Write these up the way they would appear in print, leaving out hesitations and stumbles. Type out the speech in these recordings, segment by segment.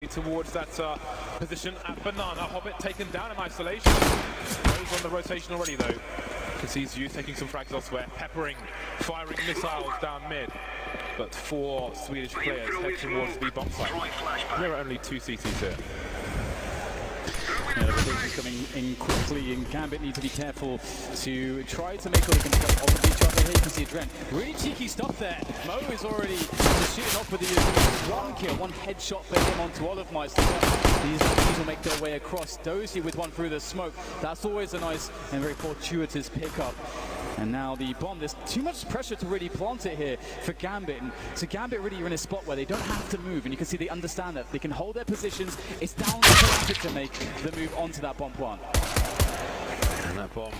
towards that position at Banana. Hobbit taken down in isolation. Rose on the rotation already though. Can see Zeus taking some frags elsewhere, peppering, firing missiles down mid. But 4 Swedish players head towards the bomb site. There are only 2 CTs here. Yeah, the rotation's coming in quickly, and Gambit need to be careful to try to make all they can play off of each other. Here you can see Dren. Really cheeky stuff there. Mo is already shooting off with the 1 kill, 1 headshot for him onto Olofmeister. These will make their way across. Dozy with 1 through the smoke. That's always a nice and very fortuitous pickup. And now the bomb, there's too much pressure to really plant it here for Gambit. And so Gambit really are in a spot where they don't have to move, and you can see they understand that. They can hold their positions. It's down to Fnatic to make the move onto that bomb plant. And that bomb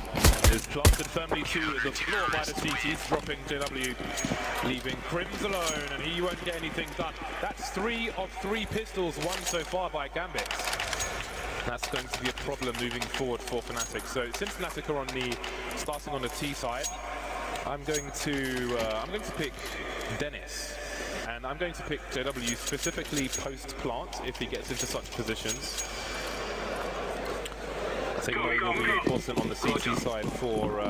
is planted firmly to the floor by the CTs, dropping JW, leaving Crims alone, and he won't get anything done. That's 3 of 3 pistols won so far by Gambit. That's going to be a problem moving forward for Fnatic. So since Fnatic are on the starting on the T side, I'm going to pick Dennis, and I'm going to pick JW specifically post plant if he gets into such positions. I think Mo will be important on the CT side for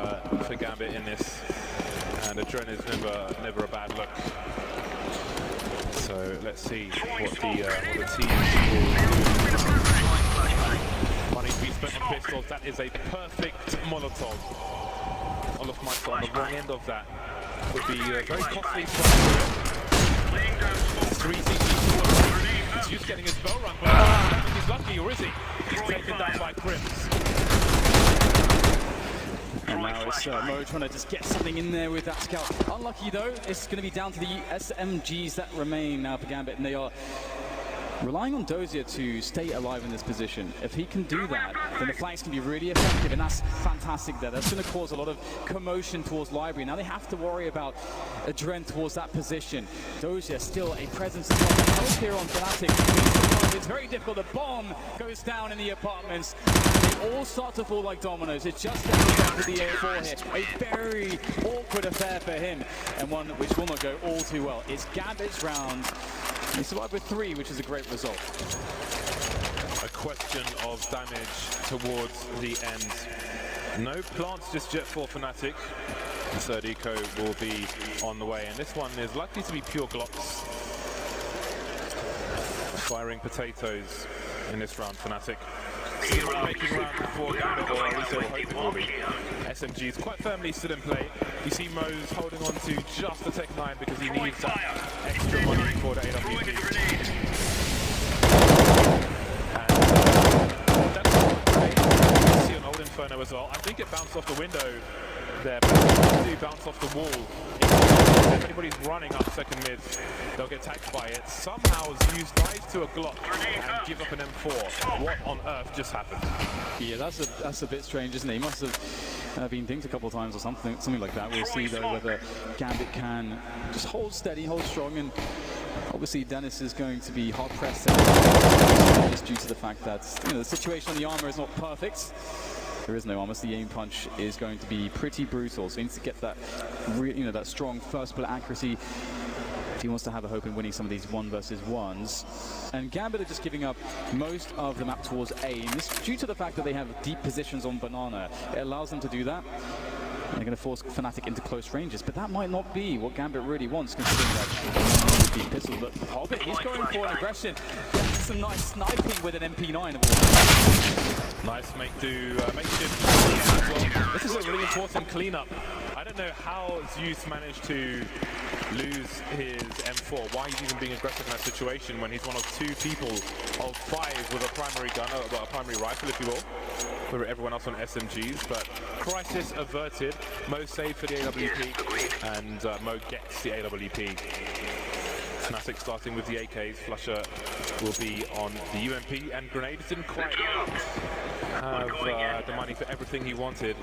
Gambit in this, and a drone is never a bad look. So let's see what the team will do. Money to be spent on pistols. That is a perfect Molotov. Olofmeister on the wrong end of that would be very costly for him. 3 CTs. He's just getting his bell run, but I don't think he's lucky, or is he? He's taken down by Crims. And now it's Mo trying to just get something in there with that scout. Unlucky though, it's going to be down to the SMGs that remain now for Gambit, and they are relying on Dozier to stay alive in this position. If he can do that, then the flanks can be really effective, and that's fantastic there. That's going to cause a lot of commotion towards Library. Now they have to worry about Adren towards that position. Dozier still a presence of help here on Fnatic. It's very difficult. The bomb goes down in the apartments. They all start to fall like dominoes. It's just down to the A4 here. A very awkward affair for him, and one which will not go all too well. It's Gambit's round. They survived with 3, which is a great result. A question of damage towards the end. No plants just yet for Fnatic. The third eco will be on the way, and this one is likely to be pure Glocks. Firing potatoes in this round, Fnatic. Still making round before Gambit, or at least they will hope it will be. SMGs quite firmly still in play. You see Mo's holding on to just the Tech 9 because he needs that extra money for the AWP. And that's great. You see an old Inferno as well. I think it bounced off the window there, but it do bounce off the wall. If anybody's running up second mid, they'll get tagged by it. Somehow Zeus dives to a Glock and give up an M4. What on earth just happened? Yeah, that's a bit strange, isn't it? He must have been dinged a couple of times or something like that. We'll see though whether Gambit can just hold steady, hold strong, and obviously Dennis is going to be hard pressed just due to the fact that the situation on the armor is not perfect. There is no armor, so the aim punch is going to be pretty brutal. So he needs to get that, that strong first bullet accuracy if he wants to have a hope in winning some of these 1 versus 1s. And Gambit are just giving up most of the map towards A, and this due to the fact that they have deep positions on Banana. It allows them to do that. And they're going to force Fnatic into close ranges, but that might not be what Gambit really wants, considering that deep pistol. But Hobbit, he's going for an aggression. Some nice sniping with an MP9 of all. Nice makeshift as well. This is a really important cleanup. I don't know how Zeus managed to lose his M4, why he's even being aggressive in that situation when he's one of 2 people of 5 with a primary gun, a primary rifle if you will, for everyone else on SMGs. But crisis averted. Mo saved for the AWP, and Mo gets the AWP. Fnatic starting with the AKs. Flusher will be on the UMP, and Grenade didn't quite have the money for everything he wanted.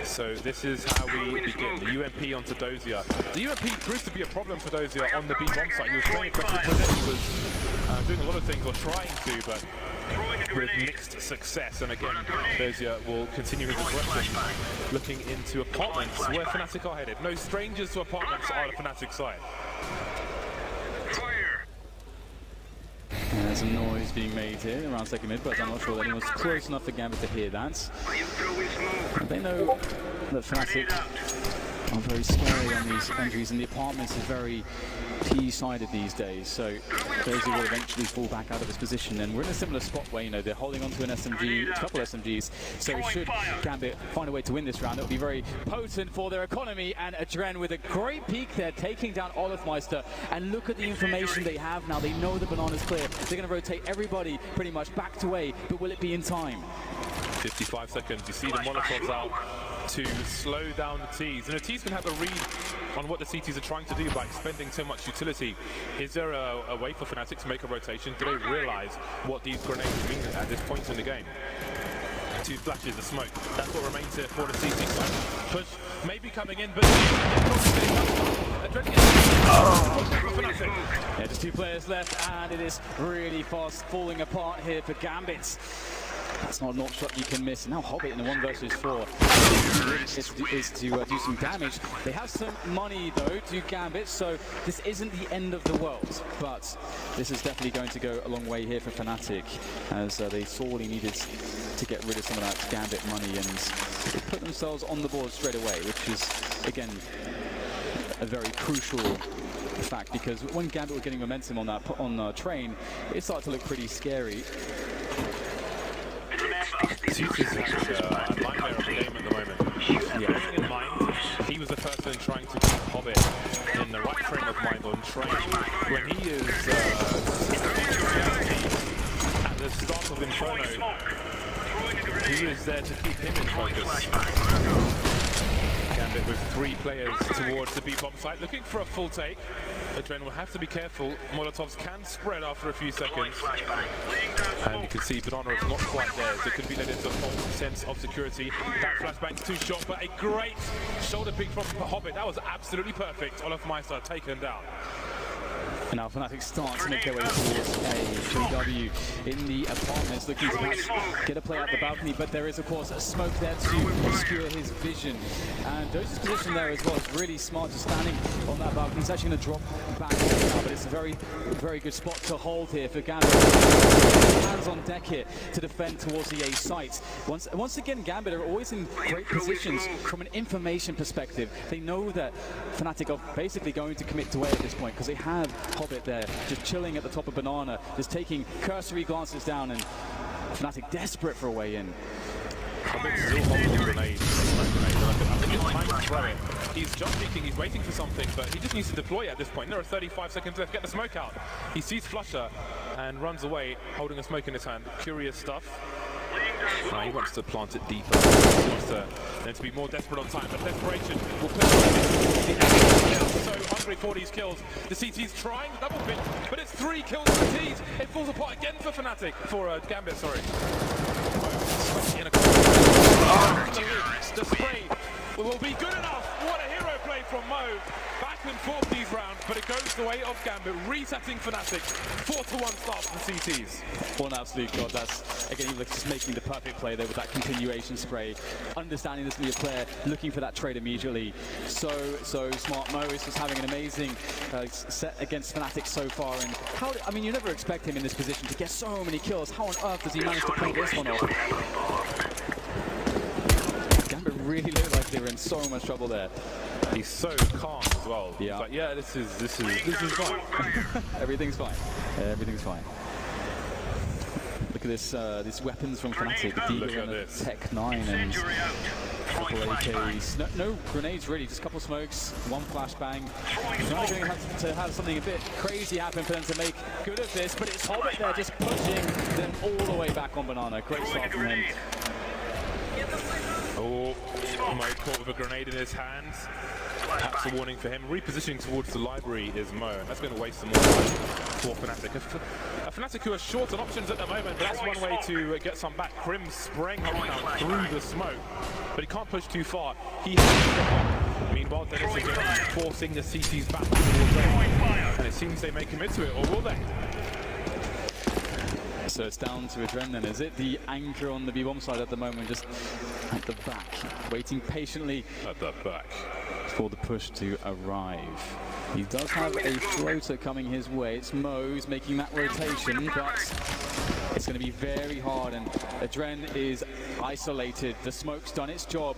So this is how we begin. The UMP onto Dozier. The UMP proved to be a problem for Dozier on the B bomb site. He was playing aggressive with it. He was doing a lot of things, or trying to, but with mixed success. And again, Dozier will continue his aggression, looking into apartments where Fnatic are headed. No strangers to apartments are the Fnatic side. There's some noise being made here around second mid, but I'm not sure that anyone's close enough for Gambit to hear that. They know that Fnatic are very scary on these entries, and the apartments is very T-sided these days, so those who will eventually fall back out of this position. And we're in a similar spot where, you know, they're holding on to an SMG, a couple SMGs, so should Gambit find a way to win this round, it'll be very potent for their economy. And Adren with a great peek there, taking down Olofmeister, and look at the information they have now. They know the banana's clear. They're going to rotate everybody pretty much back to A, but will it be in time? 55 seconds, you see the Molotovs out to slow down the Ts. And the Ts can have a read on what the CTs are trying to do by expending so much utility. Is there a way for Fnatic to make a rotation? Do they realize what these grenades mean at this point in the game? 2 flashes of smoke. That's what remains here for the CT side. Push maybe coming in, but yeah, just 2 players left, and it is really fast falling apart here for Gambit. That's not an knock shot you can miss. Now Hobbit in a 1 versus 4 is to do some damage. They have some money though to Gambit, so this isn't the end of the world. But this is definitely going to go a long way here for Fnatic, as they sorely needed to get rid of some of that Gambit money, and they put themselves on the board straight away, which is again a very crucial fact, because when Gambit were getting momentum on that train, it started to look pretty scary. Zeus is having a nightmare of the game at the moment. Yeah. Bearing in mind, he was the person trying to keep Hobbit in the right frame of mind on train. When he is at the start of Inferno, he is there to keep him in focus. Gambit with 3 players towards the B-bomb site, looking for a full take. Adren will have to be careful. Molotovs can spread after a few seconds. And you can see Banana is not quite there, so it could be led into a false sense of security. That flashbang's too short, but a great shoulder pick from Hobbit. That was absolutely perfect. Olofmeister taken down. And now Fnatic start to make their way towards a 3W in the apartments, looking to perhaps get a play out the balcony, but there is of course a smoke there to obscure his vision. And Doja's position there as well is really smart, just standing on that balcony. He's actually going to drop back now, but it's a very, very good spot to hold here for Gambit. Hands on deck here to defend towards the A site. Once again, Gambit are always in great positions from an information perspective. They know that Fnatic are basically going to commit to A at this point, because they have Hobbit there, just chilling at the top of Banana, just taking cursory glances down, and Fnatic desperate for a way in. Hobbit's still holding the grenade. I think it's time to throw it. He's jump peeking, he's waiting for something, but he just needs to deploy it at this point. There are 35 seconds left, get the smoke out. He sees Flusher and runs away, holding a smoke in his hand. Curious stuff. He wants to plant it deeper. He wants to be more desperate on time, but desperation will put him so hungry for these kills. The CT's trying the double pick, but it's 3 kills for the T's. It falls apart again for Fnatic, for Gambit, sorry. The spray will be good enough. What a hero play from Mo. Back and forth these rounds, but it goes the way of Gambit, resetting Fnatic. 4-1 start for the CTs. What an absolute god. That's, again, just making the perfect play there with that continuation spray. Understanding this new player, looking for that trade immediately. So smart. Mo is just having an amazing set against Fnatic so far. And I mean, you never expect him in this position to get so many kills. How on earth does he manage to pull this one off? Gambit really looked like they were in so much trouble there. He's so calm as well. Yeah. He's like, yeah, this is fine. Everything's fine. Everything's fine. Look at this, these weapons from Fnatic. The Deagle and the Tech 9 and triple AKs. No grenades really, just a couple smokes, 1 flashbang. Now they're going to have something a bit crazy happen for them to make good of this, but it's Hobbit there just pushing them all the way back on Banana. Great start from him. Oh, Mo caught with a grenade in his hands. Perhaps a warning for him. Repositioning towards the library is Mo, and that's going to waste some more time for Fnatic. A Fnatic who are short on options at the moment, but that's one way to get some back. Krim spraying Hobbit now through the smoke, but he can't push too far. He has to step up. Meanwhile, Dennis is forcing the CTs back towards them, and it seems they may commit to it, or will they? So it's down to Adren then, is it? The anchor on the B-bomb side at the moment, just at the back, waiting patiently at the back for the push to arrive. He does have a floater coming his way. It's Mo's making that rotation, but it's going to be very hard, and Adren is isolated. The smoke's done its job,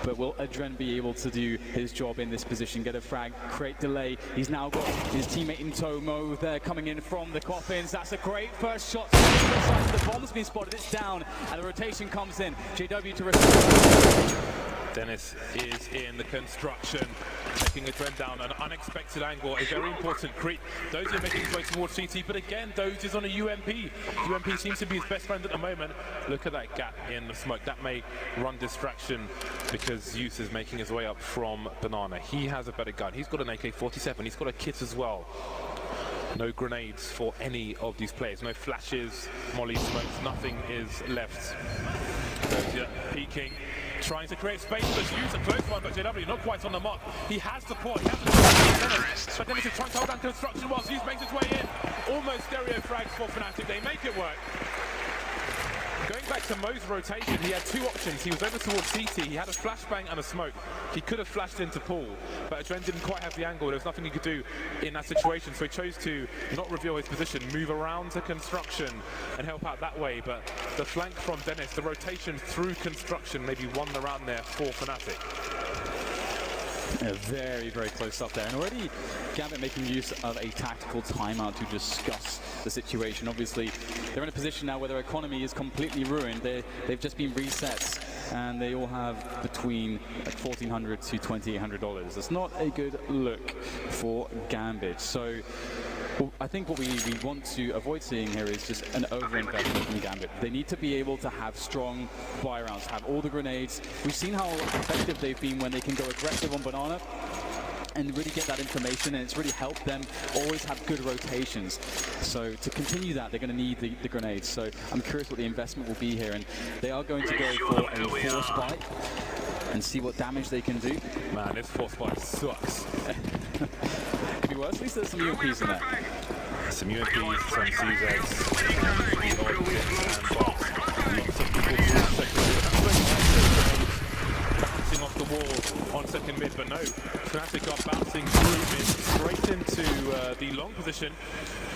but will Adren be able to do his job in this position? Get a frag, create delay. He's now got his teammate in tow. Mo there coming in from the coffins. That's a great first shot. The bomb's been spotted, it's down, and the rotation comes in. JW to respond. Dennis is in the construction, taking a trend down, an unexpected angle, a very important creep. Dozy making his way towards CT, but again, Dozy is on a UMP. UMP seems to be his best friend at the moment. Look at that gap in the smoke. That may run distraction because Zeus is making his way up from Banana. He has a better gun. He's got an AK-47. He's got a kit as well. No grenades for any of these players. No flashes, molly smokes, nothing is left. Dozy peeking, trying to create space, but Zeus a close one, but JW not quite on the mark. He has support, he has the but Dennis is trying to hold down construction while Zeus makes his way in. Almost stereo frags for Fnatic, they make it work. Going back to Mo's rotation, he had two options. He was over towards CT, he had a flashbang and a smoke. He could have flashed into pool, but Adren didn't quite have the angle. There was nothing he could do in that situation, so he chose to not reveal his position, move around to construction and help out that way. But the flank from Dennis, the rotation through construction, maybe won the round there for Fnatic. Yeah, very, very close up there. And already Gambit making use of a tactical timeout to discuss the situation. Obviously, they're in a position now where their economy is completely ruined. They've just been reset, and they all have between $1,400 to $2,800. That's not a good look for Gambit. So I think what we want to avoid seeing here is just an overinvestment from Gambit. They need to be able to have strong buy rounds, have all the grenades. We've seen how effective they've been when they can go aggressive on Banana and really get that information, and it's really helped them always have good rotations. So to continue that, they're going to need the grenades. So I'm curious what the investment will be here, and they are going to go for a force buy and see what damage they can do. Man, this force buy sucks. Could be worse. At least there's some UMPs in there. Some UMPs, some CZs, and the odd hits and bots. Lots of people bouncing off the wall on second mid, but no. Fnatic are bouncing through mid, straight into the long position.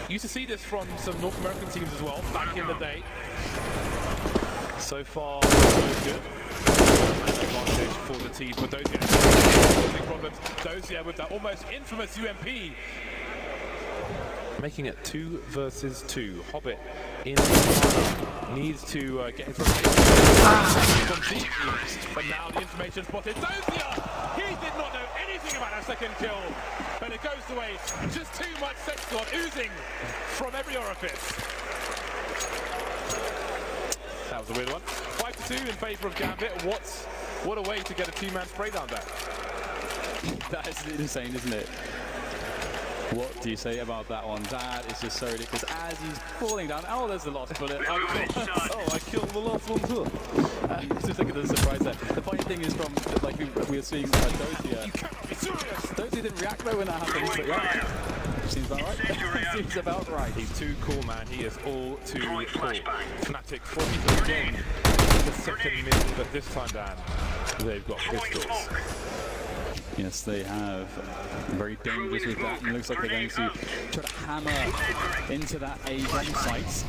Used to see this from some North American teams as well, back in the day. So far, so good. Advantage for the team, but Dozier causing problems. Dozier with that almost infamous UMP, making it 2 versus 2. Hobbit in needs to get his rotation from deep, but now the information spotted. Dozier, he did not know anything about that second kill, but it goes to waste. Just too much sex god oozing from every orifice. That was a weird one. 5-2 in favour of Gambit. What a way to get a two-man spray down there. That is insane, isn't it? What do you say about that one? That is just so ridiculous. As he's falling down, oh, there's the last bullet. I killed the last one too. Just look at the surprise there. The funny thing is, from like we were seeing Dozier. Dozier didn't react though when that happened. But yeah, seems about right. Seems about right. He's too cool, man. He is all too cool. Fnatic 40 again. The second mid, but this time, Dan, they've got pistols. Yes, they have. Very dangerous with that, and it looks like they're going to try to hammer into that A bomb site.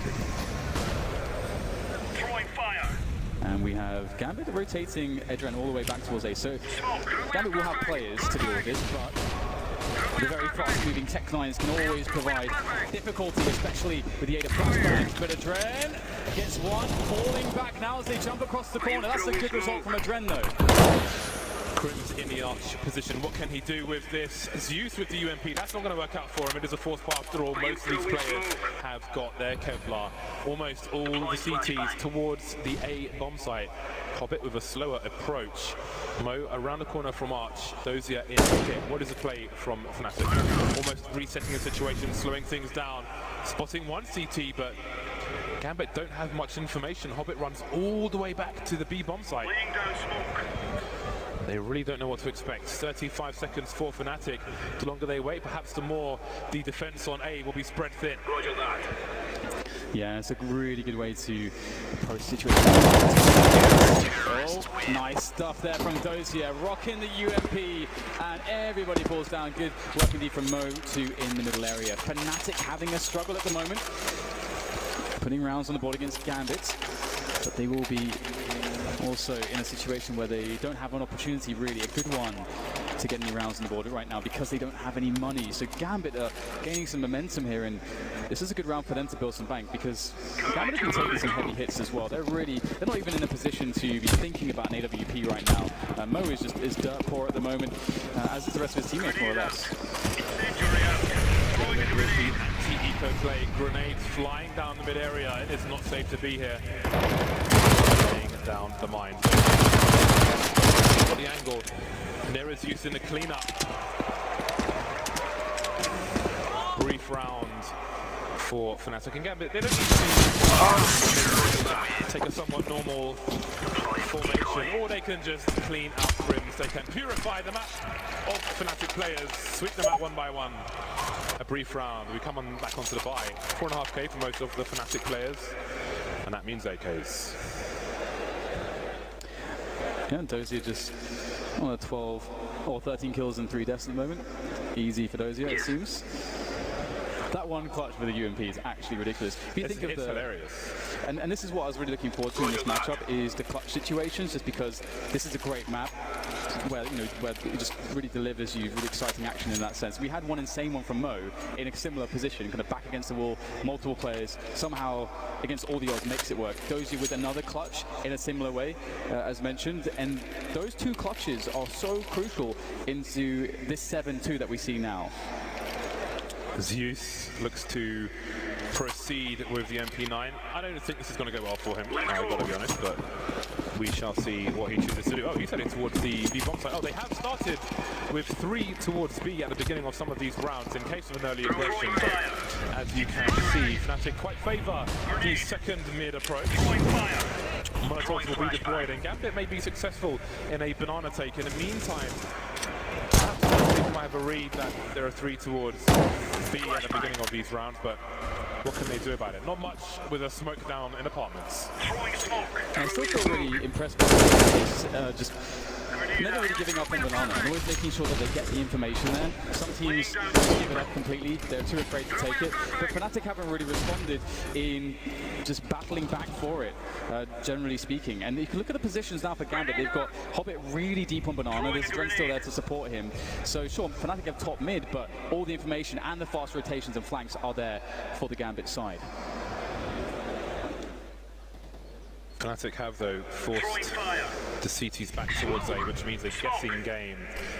And we have Gambit rotating Adren all the way back towards A. So Gambit will have players to deal with this, but the very fast-moving Tech-9s can always provide difficulty, especially with the aid of flashbangs. But Adren gets one, falling back now as they jump across the corner. That's a good result from Adren, though. Crim's in the arch position. What can he do with this? Zeus with the UMP. That's not going to work out for him. It is a force path after all. Most of these players have got their Kevlar. Almost all the CTs towards the A bomb site. Hobbit with a slower approach. Mo around the corner from Arch. Dozier in the pit. What is the play from Fnatic? Almost resetting the situation, slowing things down. Spotting one CT, but Gambit don't have much information. Hobbit runs all the way back to the B bomb site. They really don't know what to expect. 35 seconds for Fnatic. The longer they wait, perhaps the more the defense on A will be spread thin. Yeah, it's a really good way to approach the situation. Oh, nice stuff there from Dozier, rocking the UMP, and everybody falls down. Good work indeed from MAP2 in the middle area. Fnatic having a struggle at the moment, putting rounds on the board against Gambit, but they will be also in a situation where they don't have an opportunity, really, a good one, to get any rounds on the board right now because they don't have any money. So Gambit are gaining some momentum here, and this is a good round for them to build some bank because Gambit have been taking some heavy hits as well. They're not even in a position to be thinking about an AWP right now. Mo is dirt poor at the moment, as is the rest of his teammates, more or less. Anti-eco play, grenades flying down the mid area. It is not safe to be here. Laying down the mine. The angle. There is use in the cleanup. Brief round for Fnatic and Gambit. They don't need to take a somewhat normal formation, or they can just clean out rims. They can purify the map of Fnatic players, sweep them out one by one. A brief round. We come back onto the buy. 4.5k for most of the Fnatic players, and that means AKs. Yeah, Dozier just on a 12 or 13 kills and 3 deaths at the moment. Easy for Dozier, it seems. That one clutch with the UMP is actually ridiculous. If you think of it's hilarious. And this is what I was really looking forward to in this matchup, is the clutch situations, just because this is a great map where, you know, where it just really delivers you really exciting action in that sense. We had one insane one from Mo in a similar position, kind of back against the wall, multiple players, somehow against all the odds makes it work. Dozier with another clutch in a similar way, as mentioned, and those two clutches are so crucial into this 7-2 that we see now. Zeus looks to proceed with the MP9. I don't think this is going to go well for him, I've got to be honest, but we shall see what he chooses to do. Oh, he's heading towards the B bomb site. Oh, they have started with 3 towards B at the beginning of some of these rounds in case of an early aggression. But as you can see, Fnatic quite favour the second mid approach. Molotovs will be deployed, and Gambit may be successful in a banana take. In the meantime, people might have a read that there are 3 towards B at the beginning of these rounds, but what can they do about it? Not much with a smoke down in apartments. I still feel really impressed by this, just never really giving up on banana, and always making sure that they get the information there. Some teams give it up completely, they're too afraid to take it, but Fnatic haven't really responded in just battling back for it, generally speaking. And if you look at the positions now for Gambit, they've got Hobbit really deep on banana, there's Dren still there to support him. So sure, Fnatic have top mid, but all the information and the fast rotations and flanks are there for the Gambit side. Fnatic have, though, forced the CTs back towards A, which means a guessing game.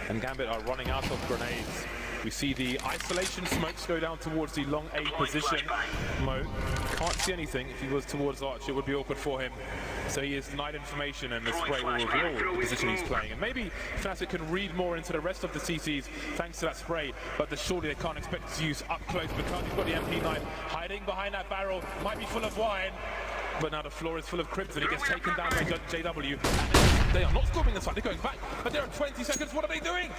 And Gambit are running out of grenades. We see the isolation smokes go down towards the long A position. Mo can't see anything. If he was towards Arch, it would be awkward for him. So he is denied information, and the spray will reveal the position he's playing. And maybe Fnatic can read more into the rest of the CCs thanks to that spray, but surely they can't expect to use up close because he's got the MP9 hiding behind that barrel. Might be full of wine. But now the floor is full of cribs and he gets taken down by JW. And they are not scoring this fight, they're going back. But they're at 20 seconds, what are they doing?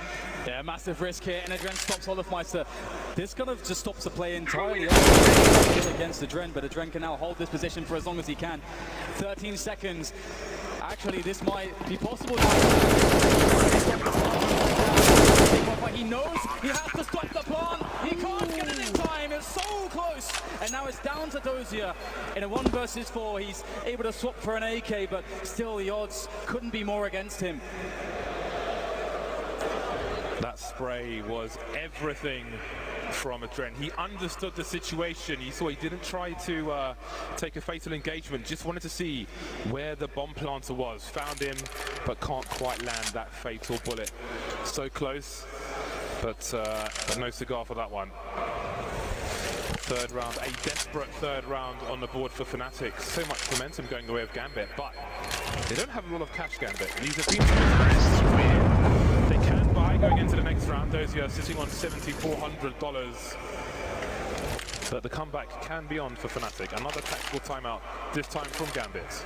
Yeah, massive risk here, and Dren stops Olofmeister. This kind of just stops the play entirely against the Dren, but the Dren can now hold this position for as long as he can. 13 seconds. Actually, this might be possible. But he knows he has to stop the plant. He can't get it in time. It's so close. And now it's down to Dozier. In a 1 versus 4, he's able to swap for an AK, but still the odds couldn't be more against him. That spray was everything from a Dren. He understood the situation. He saw he didn't try to take a fatal engagement, just wanted to see where the bomb planter was. Found him, but can't quite land that fatal bullet. So close, but no cigar for that one. Third round, a desperate third round on the board for Fnatic. So much momentum going the way of Gambit, but they don't have a lot of cash, Gambit. These have been they can buy going into the next round. Those who are sitting on $7,400. But the comeback can be on for Fnatic. Another tactical timeout, this time from Gambit.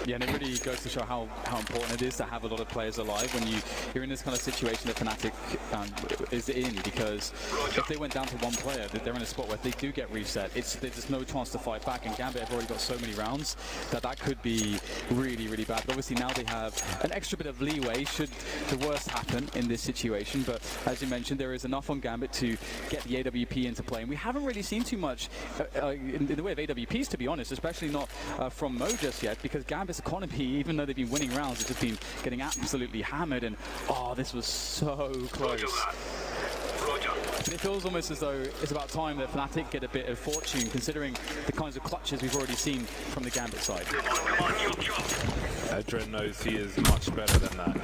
Yeah, and it really goes to show how important it is to have a lot of players alive when you're in this kind of situation that Fnatic is in, because if they went down to one player, they're in a spot where if they do get reset, there's no chance to fight back, and Gambit have already got so many rounds that could be really, really bad. But obviously now they have an extra bit of leeway should the worst happen in this situation, but as you mentioned, there is enough on Gambit to get the AWP into play, and we haven't really seen too much in the way of AWPs, to be honest, especially not from Mo just yet, because Gambit's economy, even though they've been winning rounds, it's just been getting absolutely hammered, and oh, this was so close. But it feels almost as though it's about time that Fnatic get a bit of fortune, considering the kinds of clutches we've already seen from the Gambit side. Adren knows he is much better than that.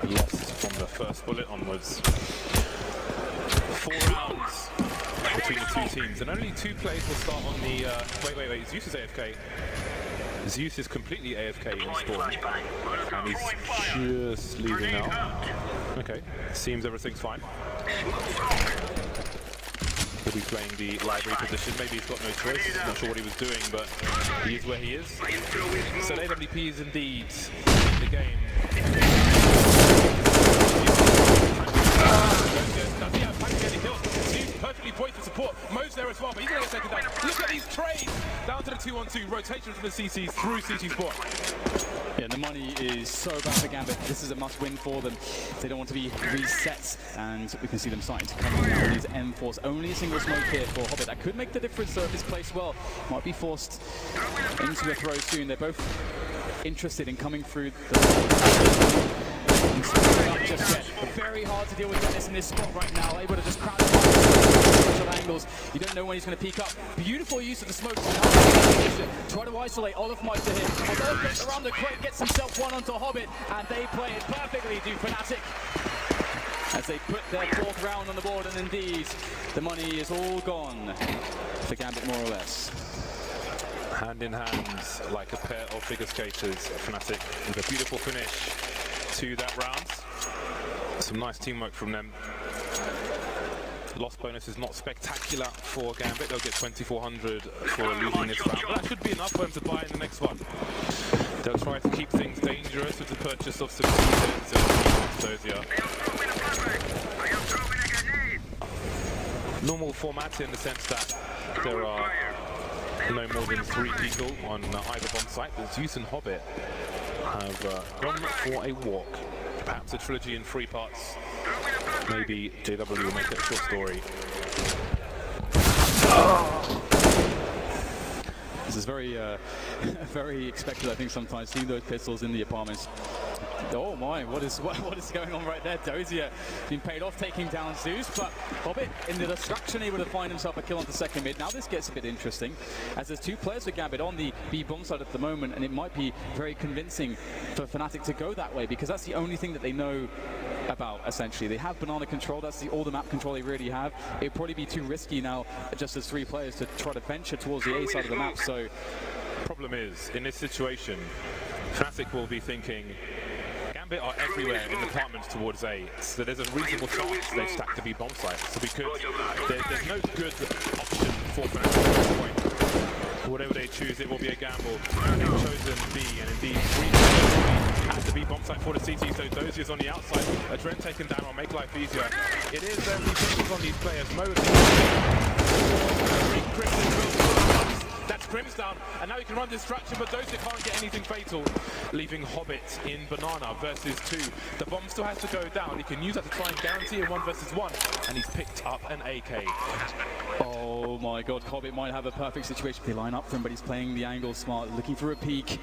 Lost from the first bullet onwards. 4 rounds between the two teams, and only 2 plays will start on the... wait, Zeus is AFK. Zeus is completely AFK in Storm, and he's just leaving now. Okay, seems everything's fine. He'll be playing the library position. Maybe he's got no choice. Not sure what he was doing, but he is where he is. So AWP is indeed in the game. Does he have back getting kills? Zeus perfectly poised for support. Mo's there as well, but he's going to get taken down. Look at these trades! Down to the 2-on-2. Rotation from the CCs through CT spot. Yeah, the money is so bad for Gambit. This is a must-win for them. They don't want to be reset, and we can see them starting to come in now. These M4s, only a single smoke here for Hobbit. That could make the difference, though, if it's placed well. Might be forced into a throw soon. They're both interested in coming through the... Not just yet. Very hard to deal with Dennis in this spot right now. Able to just crowd him angles. You don't know when he's going to peek up. Beautiful use of the smoke. Try to isolate Olofmeister here. Although gets around the crate, gets himself one onto Hobbit, and they play it perfectly, do Fnatic. As they put their 4th round on the board, and indeed, the money is all gone for Gambit, more or less. Hand in hand, like a pair of figure skaters, Fnatic with a beautiful finish to that round. Some nice teamwork from them. Loss bonus is not spectacular for Gambit. They'll get 2,400 for losing this round, but that should be enough for them to buy in the next one. They'll try to keep things dangerous with the purchase of some Dozier. Normal format in the sense that there are no more than 3 people on either bomb site. But Zeus and Hobbit have gone for a walk. Perhaps a trilogy in 3 parts. Maybe JW will make it a short story. This is very, very expected, I think, sometimes, seeing those pistols in the apartments. Oh my, what is going on right there? Dozier being paid off, taking down Zeus, but Hobbit in the destruction able to find himself a kill onto second mid. Now this gets a bit interesting, as there's 2 players for Gambit on the B bomb side at the moment, and it might be very convincing for Fnatic to go that way, because that's the only thing that they know about, essentially. They have banana control, that's all the map control they really have. It'd probably be too risky now, just as 3 players, to try to venture towards the A side of the map, so... Problem is, in this situation, Fnatic will be thinking, Gambit are everywhere in the apartments towards A, so there's a reasonable chance they stack the B bomb site. So we could, there's no good option for Fnatic at this point. Whatever they choose, it will be a gamble. They've chosen B, and indeed 3 at the B bomb site for the CT, so Dozier's on the outside. Adren taken down will make life easier. It is these on these players. That's Crim's down, and now he can run distraction, but Dozier can't get anything fatal, leaving Hobbit in banana versus 2. The bomb still has to go down. He can use that to try and guarantee a 1 versus 1, and he's picked up an AK. Oh my god, Hobbit might have a perfect situation. They line up for him, but he's playing the angle smart, looking for a peek.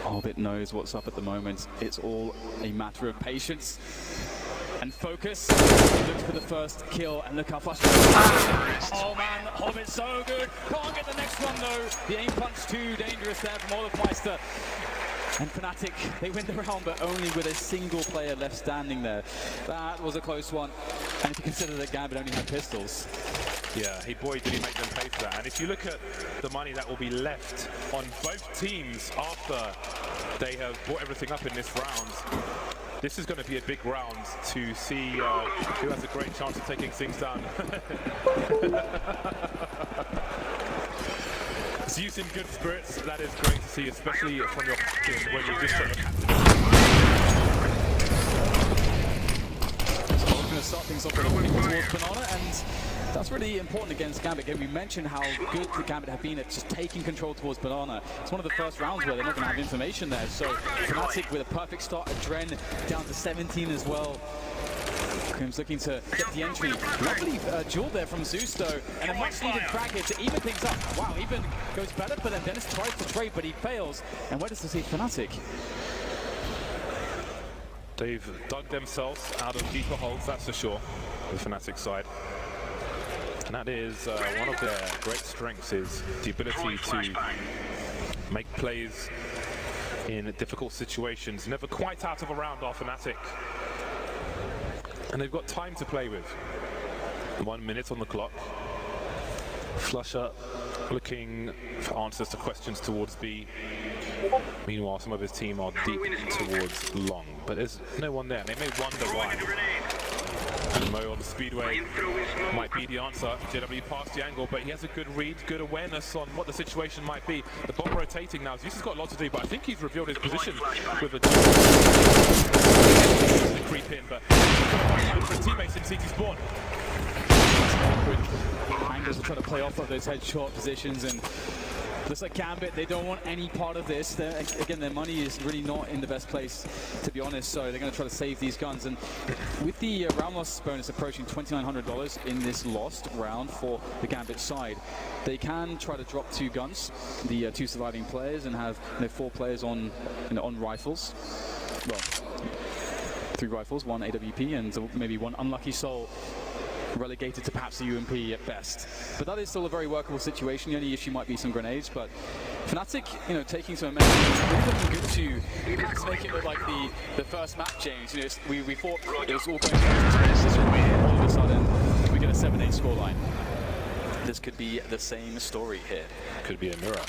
Hobbit knows what's up at the moment. It's all a matter of patience and focus. He looks for the first kill, and look how fast. Oh man, Hobbit's so good. Can't get the next one though. The aim punch too dangerous there from Olofmeister. And Fnatic, they win the round, but only with a single player left standing there. That was a close one. And if you consider that Gambit only had pistols. Yeah, boy, did he make them pay for that. And if you look at the money that will be left on both teams after they have brought everything up in this round, This is going to be a big round to see who has a great chance of taking things down. Zeus in good spirits, that is great to see, especially from your captain when you just shot your captain. So we're going to start things off with a towards Banana, and that's really important against Gambit. Again, we mentioned how good the Gambit have been at just taking control towards Banana. It's one of the first rounds where they're not going to have information there. So Fnatic with a perfect start, a Dren down to 17 as well. Crim's looking to get the entry. Lovely duel there from Zeus though, and a much needed frag here to even things up. Wow, even goes better, but then Dennis tries to trade, but he fails. And where does this leave Fnatic? They've dug themselves out of deeper holes, that's for sure, the Fnatic side. And that is one of their great strengths, is the ability to make plays in difficult situations. Never quite out of a round are Fnatic. And they've got time to play with. 1 minute on the clock. Flusher looking for answers to questions towards B. Meanwhile, some of his team are deep towards long. But there's no one there. They may wonder why. And Mo on the speedway might be the answer. JW past the angle, but he has a good read, good awareness on what the situation might be. The bomb rotating now. Zeus has got a lot to do, but I think he's revealed his position with a creep in, but for his teammates in CT Spawn. Angles will try to play off of those headshot positions, and looks like Gambit, they don't want any part of this. Again, their money is really not in the best place, to be honest, so they're going to try to save these guns. And with the round loss bonus approaching $2,900 in this lost round for the Gambit side, they can try to drop 2 guns, the 2 surviving players, and have 4 players on rifles. Well, 3 rifles, 1 AWP, and maybe 1 unlucky soul relegated to perhaps a UMP at best. But that is still a very workable situation. The only issue might be some grenades, but Fnatic, taking some momentum, really looking good to perhaps make it look like the first map change. We thought it was all going to all of a sudden we get a 7-8 scoreline. This could be the same story here. Could be a mirror.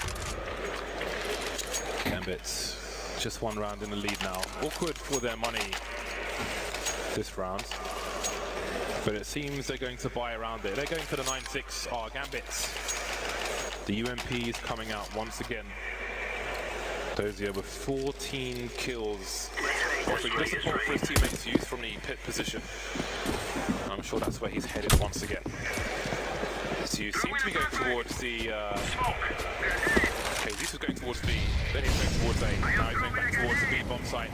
Gambit just 1 round in the lead now. Awkward for their money this round. But it seems they're going to buy around it. They're going for the 9-6 Gambits. The UMP is coming out once again. Dozier with 14 kills. Offering the support for his teammates' use from the pit position. I'm sure that's where he's headed once again. So you seem to be going towards the... Okay, this is going towards B. Then he's going towards A. Now he's going back towards the B bomb site.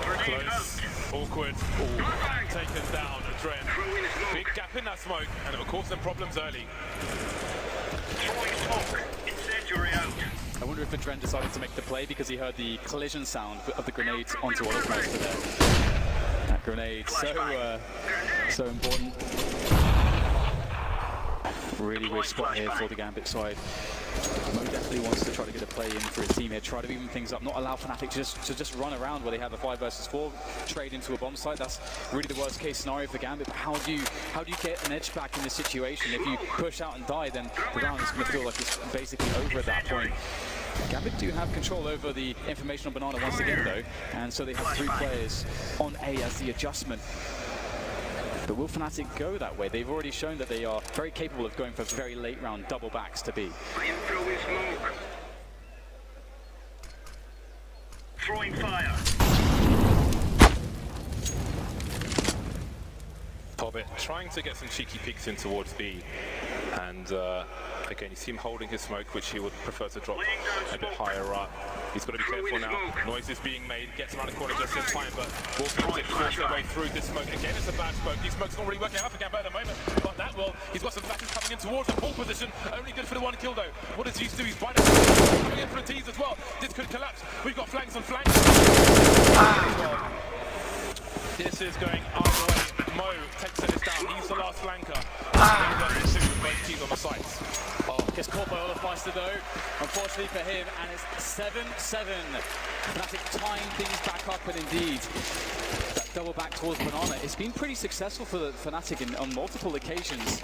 Close. Awkward. Ooh. Taken down. A Dren. Big gap in that smoke, and it will cause them problems early. I wonder if the Dren decided to make the play because he heard the collision sound of the grenade onto Olivermaster there. That grenade, so important. Really weird spot here for the Gambit side. Mo definitely wants to try to get a play in for his team here, try to even things up, not allow Fnatic to just run around where they have a 5 versus 4, trade into a bomb site. That's really the worst case scenario for Gambit. But how do you get an edge back in this situation? If you push out and die, then the round is going to feel like it's basically over at that point. Gambit do have control over the information on Banana once again though, and so they have 3 players on A as the adjustment. But will Fnatic go that way? They've already shown that they are very capable of going for very late round double backs to B. Throwing fire. Pobbit trying to get some cheeky peeks in towards B. And again, you see him holding his smoke, which he would prefer to drop a bit higher up. He's got to be careful now. Noise is being made, gets around the corner just in time, but will Fnatic force their way through this smoke. Again, it's a bad smoke. These smokes not really working out for Gambit at the moment, but that will. He's got some flashes coming in towards the pole position. Only good for the 1 kill though. What does Zeus do? He's biting coming in for a tease as well. This could collapse. We've got flanks on flanks. This is going our way. Mo takes this down. He's the last flanker. Both teams on the sides. Gets caught by Olivermaster though, unfortunately for him, and it's 7-7. Fnatic tying things back up, and indeed, that double back towards Banana. It's been pretty successful for the Fnatic on multiple occasions.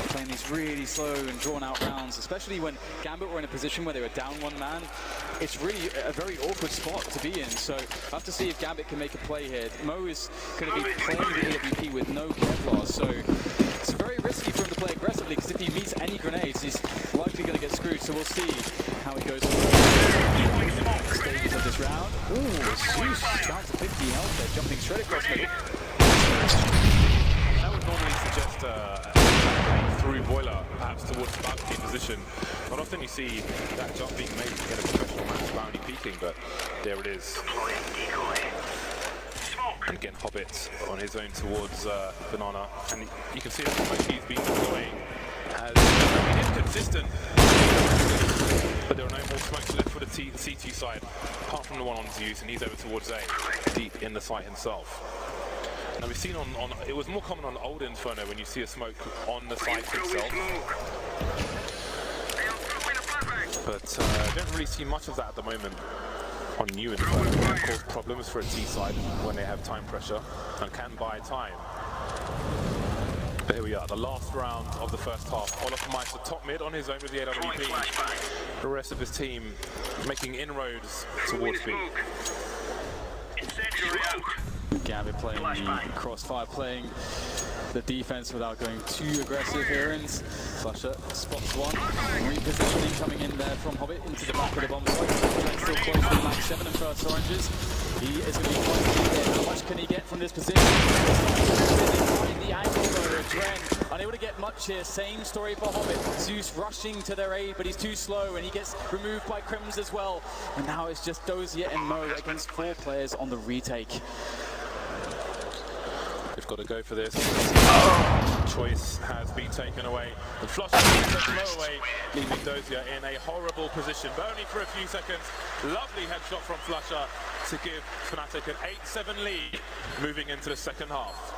playing these really slow and drawn-out rounds, especially when Gambit were in a position where they were down one man. It's really a very awkward spot to be in, so I have to see if Gambit can make a play here. Mo is going to be playing the AWP with no Kevlar, so it's very risky for him to play aggressively, because if he meets any grenades, he's likely going to get screwed, so we'll see how it goes. Stages of this round. Ooh, Zeus down to 50 health there, jumping straight across middle. That would normally suggest through boiler, perhaps towards the balcony position. Not often you see that jump being made to get a professional match bounty peeking, but there it is. And again, Hobbit on his own towards Banana, and you can see that he's been going as inconsistent. But there are no more smokes left for the CT side, apart from the one on Zeus, and he's over towards A, deep in the site himself. Now we've seen on it was more common on old Inferno when you see a smoke on the site itself. But I don't really see much of that at the moment on new Inferno. It can cause problems for a T side when they have time pressure and can buy time. But here we are, the last round of the first half. Olofmeister top mid on his own with the AWP. The rest of his team making inroads towards B. Gambit playing the crossfire, playing the defense without going too aggressive here, and Flusher spots one. Repositioning coming in there from Hobbit into the back of the bomb site. Still close to the max 7 and first oranges. He is going to be fighting. How much can he get from this position? The angle though, Dren unable to get much here. Same story for Hobbit. Zeus rushing to their aid, but he's too slow, and he gets removed by Crims as well. And now it's just Dozier and Mo against 4 players on the retake. We've got to go for this. Choice has been taken away. The flush takes Mo away, leaving Dozier in a horrible position, but only for a few seconds. Lovely headshot from Flusher to give Fnatic an 8-7 lead moving into the second half.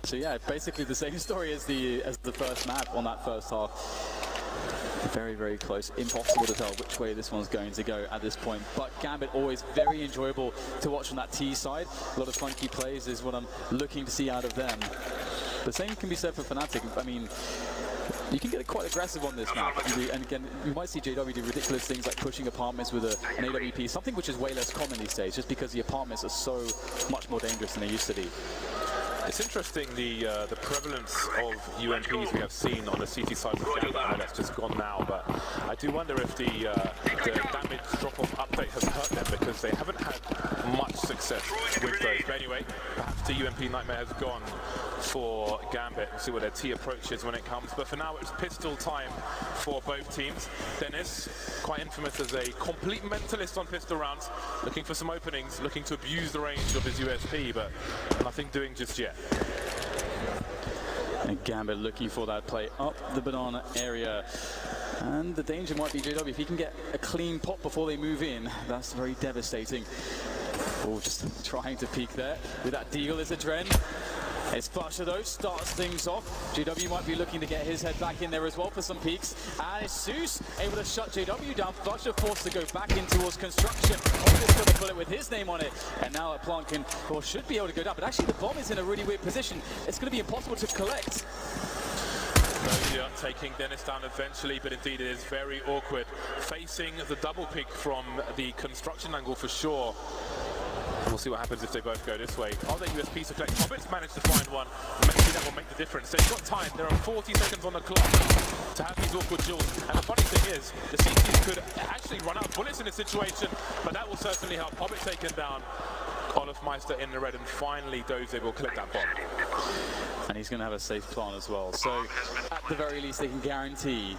So yeah, basically the same story as the first map on that first half. Very, very close. Impossible to tell which way this one's going to go at this point. But Gambit always very enjoyable to watch on that T side. A lot of funky plays is what I'm looking to see out of them. The same can be said for Fnatic. I mean, you can get quite aggressive on this map. And again, you might see JW do ridiculous things like pushing apartments with an AWP, something which is way less common these days, just because the apartments are so much more dangerous than they used to be. It's interesting the prevalence of UMPs we have seen on the CT side of Gambit. I know that's just gone now, but I do wonder if the damage drop-off update has hurt them, because they haven't had much success with those. But anyway, perhaps the UMP nightmare has gone for Gambit. We'll see what their T approach is when it comes. But for now, it's pistol time for both teams. Dennis, quite infamous as a complete mentalist on pistol rounds, looking for some openings, looking to abuse the range of his USP, but nothing doing just yet. And Gambit looking for that play up the banana area. And the danger might be JW. If he can get a clean pop before they move in, that's very devastating. Oh, just trying to peek there. With that deal is a Dren. It's Flusher though, starts things off. JW might be looking to get his head back in there as well for some peeks. And it's Zeus able to shut JW down. Flusher forced to go back in towards construction. Almost got a bullet with his name on it. And now a plant can, or should be able to go down. But actually the bomb is in a really weird position. It's going to be impossible to collect. Memoria taking Dennis down eventually, but indeed it is very awkward. Facing the double pick from the construction angle for sure. We'll see what happens if they both go this way. Are there USPs to collect? Hobbit's managed to find one. Maybe that will make the difference. They've got time. There are 40 seconds on the clock to have these awkward duels. And the funny thing is, the CTs could actually run out of bullets in this situation, but that will certainly help. Hobbit taken down. Olofmeister in the red, and finally Dozier will collect that bomb. And he's going to have a safe plant as well. So at the very least, they can guarantee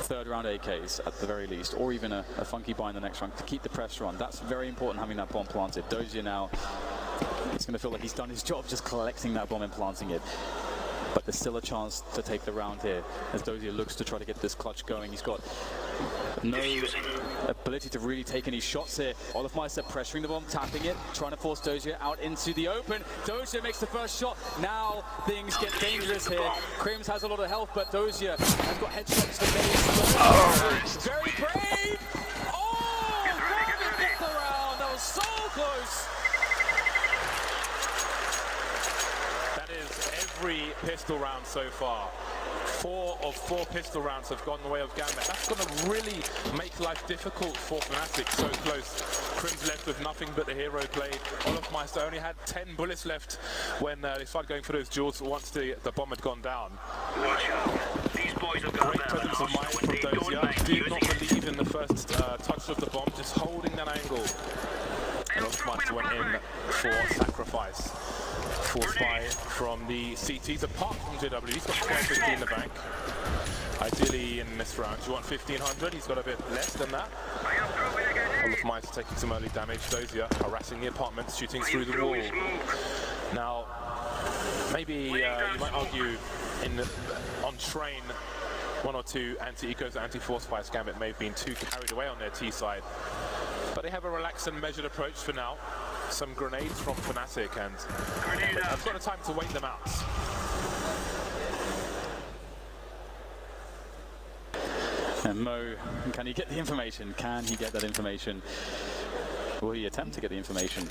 third round AKs at the very least, or even a funky buy in the next round to keep the pressure on. That's very important, having that bomb planted. Dozier now, it's going to feel like he's done his job just collecting that bomb and planting it. But there's still a chance to take the round here as Dozier looks to try to get this clutch going. He's got no ability to really take any shots here. Olofmeister pressuring the bomb, tapping it, trying to force Dozier out into the open. Dozier makes the first shot. Now things get dangerous here. Crims has a lot of health, but Dozier has got headshots for days. Very brave! Oh! Gambit gets the round! That was so close! That is every pistol rounds so far. 4 of 4 pistol rounds have gone the way of Gambit. That's going to really make life difficult for Fnatic. So close. Crim's left with nothing but the hero play. Olofmeister only had 10 bullets left when they started going for those duels once the bomb had gone down. Great presence of mind from Dozia. Did not believe in the first touch of the bomb, just holding that angle. And Olofmeister went in for sacrifice. Force buy from the CTs, apart from JW. He's got 1250 in the bank. Ideally in this round, you want 1500. He's got a bit less than that. Olofmeister taking some early damage. Dozia harassing the apartments, shooting through the wall. Now, maybe you might argue on train, 1 or 2 anti-ecos, anti-force fires Gambit may have been too carried away on their T side. But they have a relaxed and measured approach for now. Some grenades from Fnatic, and I've got the time to wait them out. And Mo, can he get the information? Can he get that information? Will he attempt to get the information?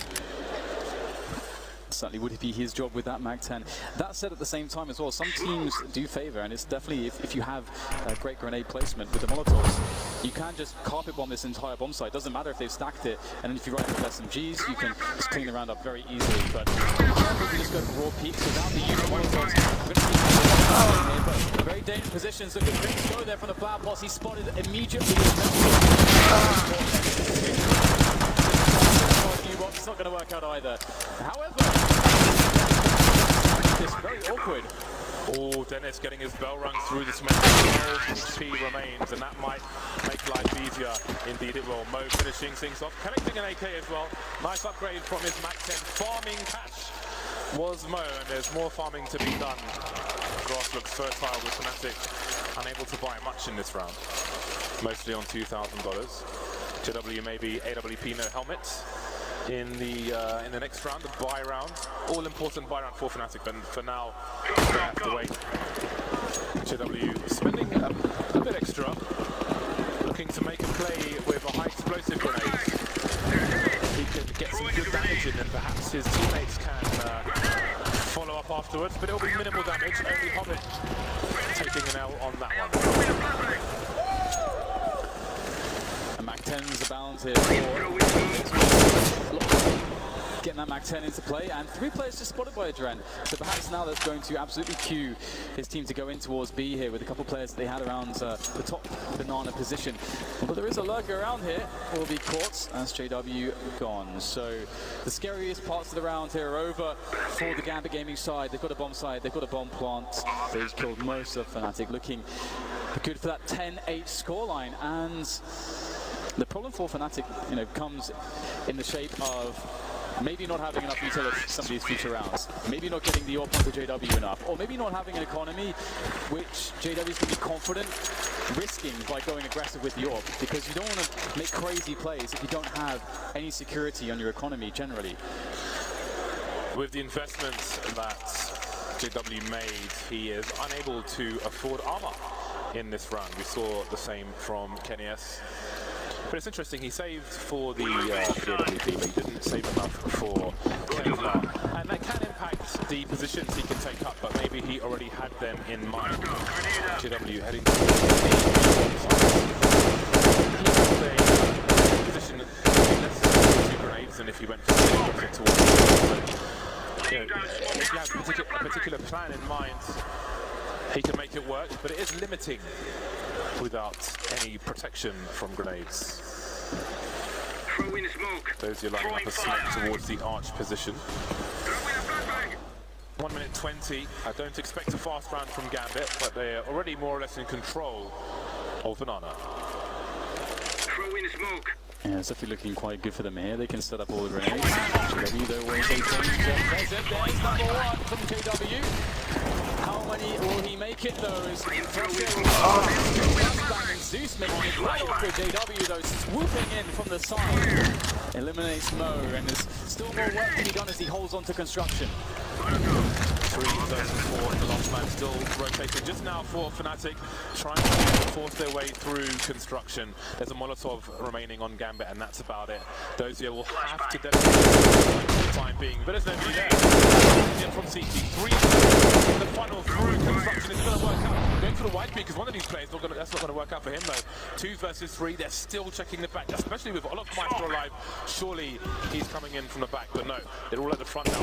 Certainly would it be his job with that MAP2. That said, at the same time as well, some teams do favor, and it's definitely if you have a great grenade placement with the Molotovs, you can just carpet bomb this entire bomb site. Doesn't matter if they've stacked it, and then if you run with SMGs, you can just clean the round up very easily. But if you just go for raw peaks without the use of Molotovs, we're going to see here, but very dangerous positions. Look at Vince go there from the Bad Boss. He spotted immediately. It's not going to work out either. However, it's very awkward. Oh, Dennis getting his bell rung through the smoke. 12 HP remains, and that might make life easier. Indeed it will. Mo finishing things off, connecting an AK as well. Nice upgrade from his MAP2. Farming patch was Mo, and there's more farming to be done. Grass looks fertile with Fnatic, unable to buy much in this round. Mostly on $2,000. JW maybe AWP no helmet. In the next round, the buy round, all important buy round for Fnatic, but for now, they have to wait. JW spending a bit extra, looking to make a play with a high explosive grenade. He can get some good damage in, and perhaps his teammates can follow up afterwards, but it'll be minimal damage. Only Hobbit taking an L on that one. MAP2's about here getting that MAP2 into play, and 3 players just spotted by Adren. So perhaps now that's going to absolutely cue his team to go in towards B here with a couple of players that they had around the top banana position. But there is a lurker around here, will be caught as JW gone. So the scariest parts of the round here are over for the Gambit Gaming side. They've got a bomb site, they've got a bomb plant. They've killed most of Fnatic, looking good for that 10-8 scoreline. And the problem for Fnatic, comes in the shape of maybe not having enough utility for some of these future rounds, maybe not getting the AWP onto JW enough, or maybe not having an economy which JW is going to be confident risking by going aggressive with the AWP, because you don't want to make crazy plays if you don't have any security on your economy generally. With the investments that JW made, he is unable to afford armor in this round. We saw the same from Kenny S. But it's interesting, he saved for the AWP, but he didn't save enough for Kevlar. And that can impact the positions he can take up, but maybe he already had them in mind. JW heading to the position less 2 grenades than if he went for towards the if you have a particular plan in mind, he can make it work, but it is limiting without any protection from grenades. Those are lining up a smoke towards the arch position. 1 minute 20. I don't expect a fast round from Gambit, but they're already more or less in control of Banana. Yeah, it's definitely looking quite good for them here. They can set up all the grenades. JW, though, will take there's number 1 from JW. How many will he make it, though? Zeus making it right off with JW, though, swooping in from the side. Eliminates Mo, and there's still more work to be done as he holds on to construction. 3 versus 4, the last man still rotating just now for Fnatic, trying to force their way through construction. There's a Molotov remaining on Gambit, and that's about it. Dozia will have to dedicate time being, but there's nobody there. In from CT, 3 in the funnel through construction. It's going to work out. Going for the wide peak because one of these players, that's not going to work out for him though. 2 versus 3, they're still checking the back, especially with Olaf Maestro alive. Surely he's coming in from the back, but no, they're all at the front now.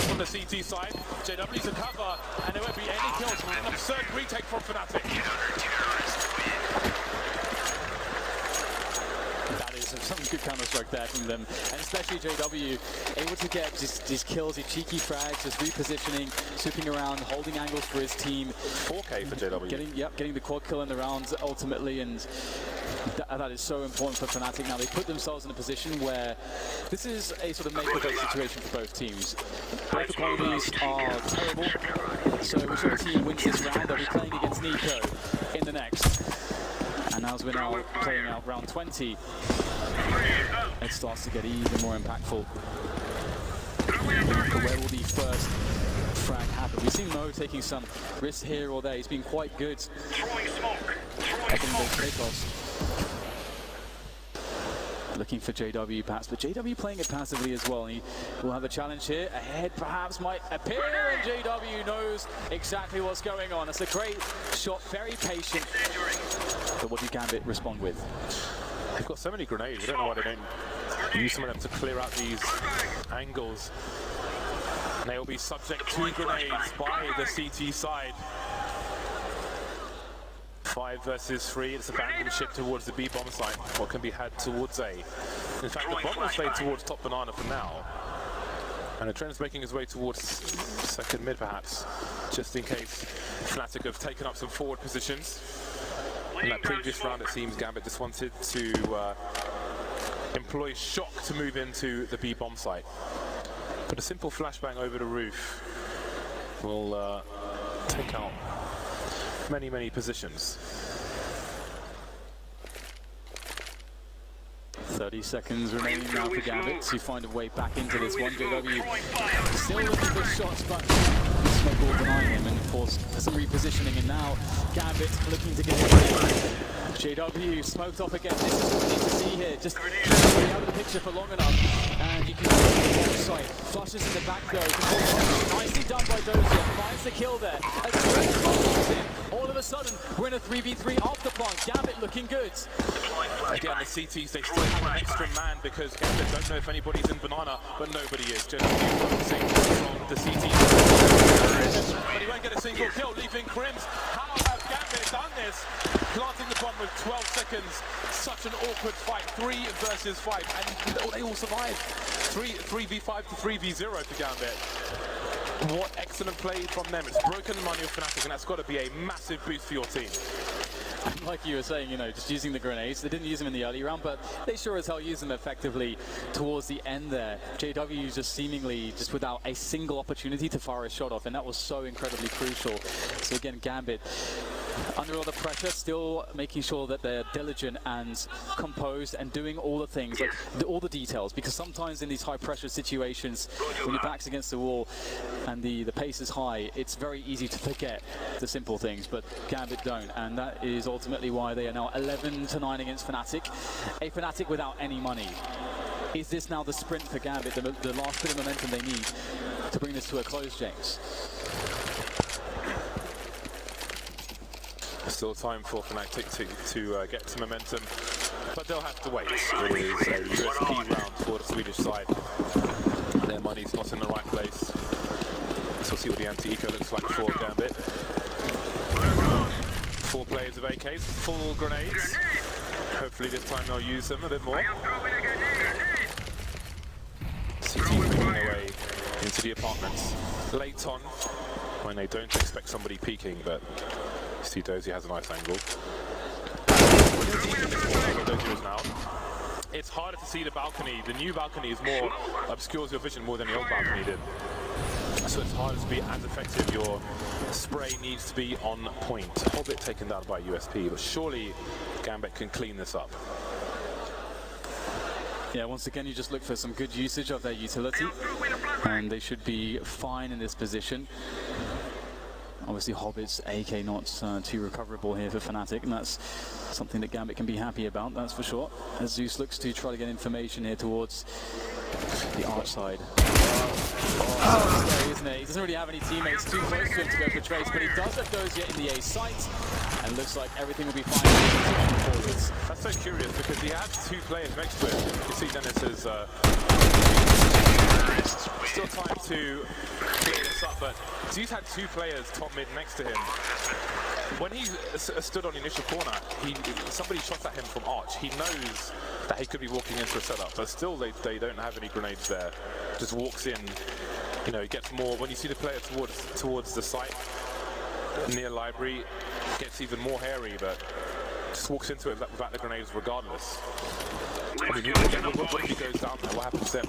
From the CT side, JW to cover, and there won't be any kills. An absurd retake from Fnatic. Some good counter-strike there from them, and especially JW able to get these kills, these cheeky frags, just repositioning, swooping around, holding angles for his team. 4K for JW. Getting the quad kill in the rounds ultimately, and that is so important for Fnatic. Now they put themselves in a position where this is a sort of make-or-break situation for both teams. Both economies are terrible, so whichever team wins this round, they'll be playing against Nico in the next. And as we're now playing out round 20, it starts to get even more impactful. But where will the first frag happen? We've seen Mo taking some risks here or there. He's been quite good taking those takeoffs. Looking for JW perhaps, but JW playing it passively as well. He will have a challenge here. A head perhaps might appear, and JW knows exactly what's going on. It's a great shot, very patient. But what do Gambit respond with? They've got so many grenades. I don't know why they don't use some of them to clear out these angles. And they will be subject to grenades by the CT side. 5 versus 3, it's abandoned ship towards the B bomb site, what can be had towards A. In fact, the bomb will stay towards top banana for now. And the trend's making his way towards second mid perhaps, just in case Fnatic have taken up some forward positions. In that previous round it seems Gambit just wanted to employ shock to move into the B bomb site. But a simple flashbang over the roof will take out many positions. 30 seconds remaining now for Gambit to find a way back into this one. JW still looking for shots, but Smoke will deny him and force some repositioning, and now Gambit looking to get it. JW smoked off again. This is what we need to see here. Just be out of the picture for long enough, and you can see the bottom side. Flushes in the back though. Nicely done by Dozier. Finds the kill there. All of a sudden, we're in a 3v3 after plant. Gambit looking good. Again, the CTs, they still have an extra man because Gambit don't know if anybody's in banana, but nobody is. Just focusing from the CTs. But he won't get a single kill, leaving Crims. How have Gambit done this? Planting the bomb with 12 seconds. Such an awkward fight. 3 versus 5. And they all survive. 3v5 to 3v0 for Gambit. What excellent play from them. It's broken the money of Fnatic, and that's got to be a massive boost for your team. Like you were saying, you know, just using the grenades. They didn't use them in the early round, but they sure as hell used them effectively towards the end there. JW just seemingly just without a single opportunity to fire a shot off, and that was so incredibly crucial. So again, Gambit under a lot of pressure, still making sure that they're diligent and composed and doing all the things, like all the details, because sometimes in these high pressure situations, when your back's against the wall and the pace is high, it's very easy to forget the simple things, but Gambit don't, and that is ultimately why they are now 11-9 against Fnatic. A Fnatic without any money. Is this now the sprint for Gambit, the last bit of momentum they need to bring this to a close, James? Still time for Fnatic to get some momentum, but they'll have to wait. It is a USP round for the Swedish side. Their money's not in the right place. So we'll see what the anti-eco looks like for Gambit. 4 players of AKs, full grenades. Hopefully this time they'll use them a bit more. CT making their way into the apartments. Late on, when they don't expect somebody peeking, but see Dozier has a nice angle. Dozier is now. It's harder to see the balcony. The new balcony is more obscures your vision more than the old balcony did. So it's harder to be as effective. Your spray needs to be on point. Hobbit taken down by USP, but surely Gambit can clean this up. Yeah, once again, you just look for some good usage of their utility, and they should be fine in this position. Obviously, Hobbit's AK not too recoverable here for Fnatic, and that's something that Gambit can be happy about, that's for sure. As Zeus looks to try to get information here towards the arch side. Oh, scary, isn't it? He doesn't really have any teammates too close to him to go for trace, but he does have Dozier in the A site, and looks like everything will be fine forwards. That's so curious because he has two players next to him. You see Dennis is still time to clear this up, but Zeus had two players top mid next to him. When he stood on the initial corner, somebody shot at him from arch. He knows that he could be walking into a setup, but still they don't have any grenades there. Just walks in, you know, he gets more. When you see the player towards the site near library, gets even more hairy, but just walks into it without the grenades regardless. I mean, what if he goes down there? What happens then?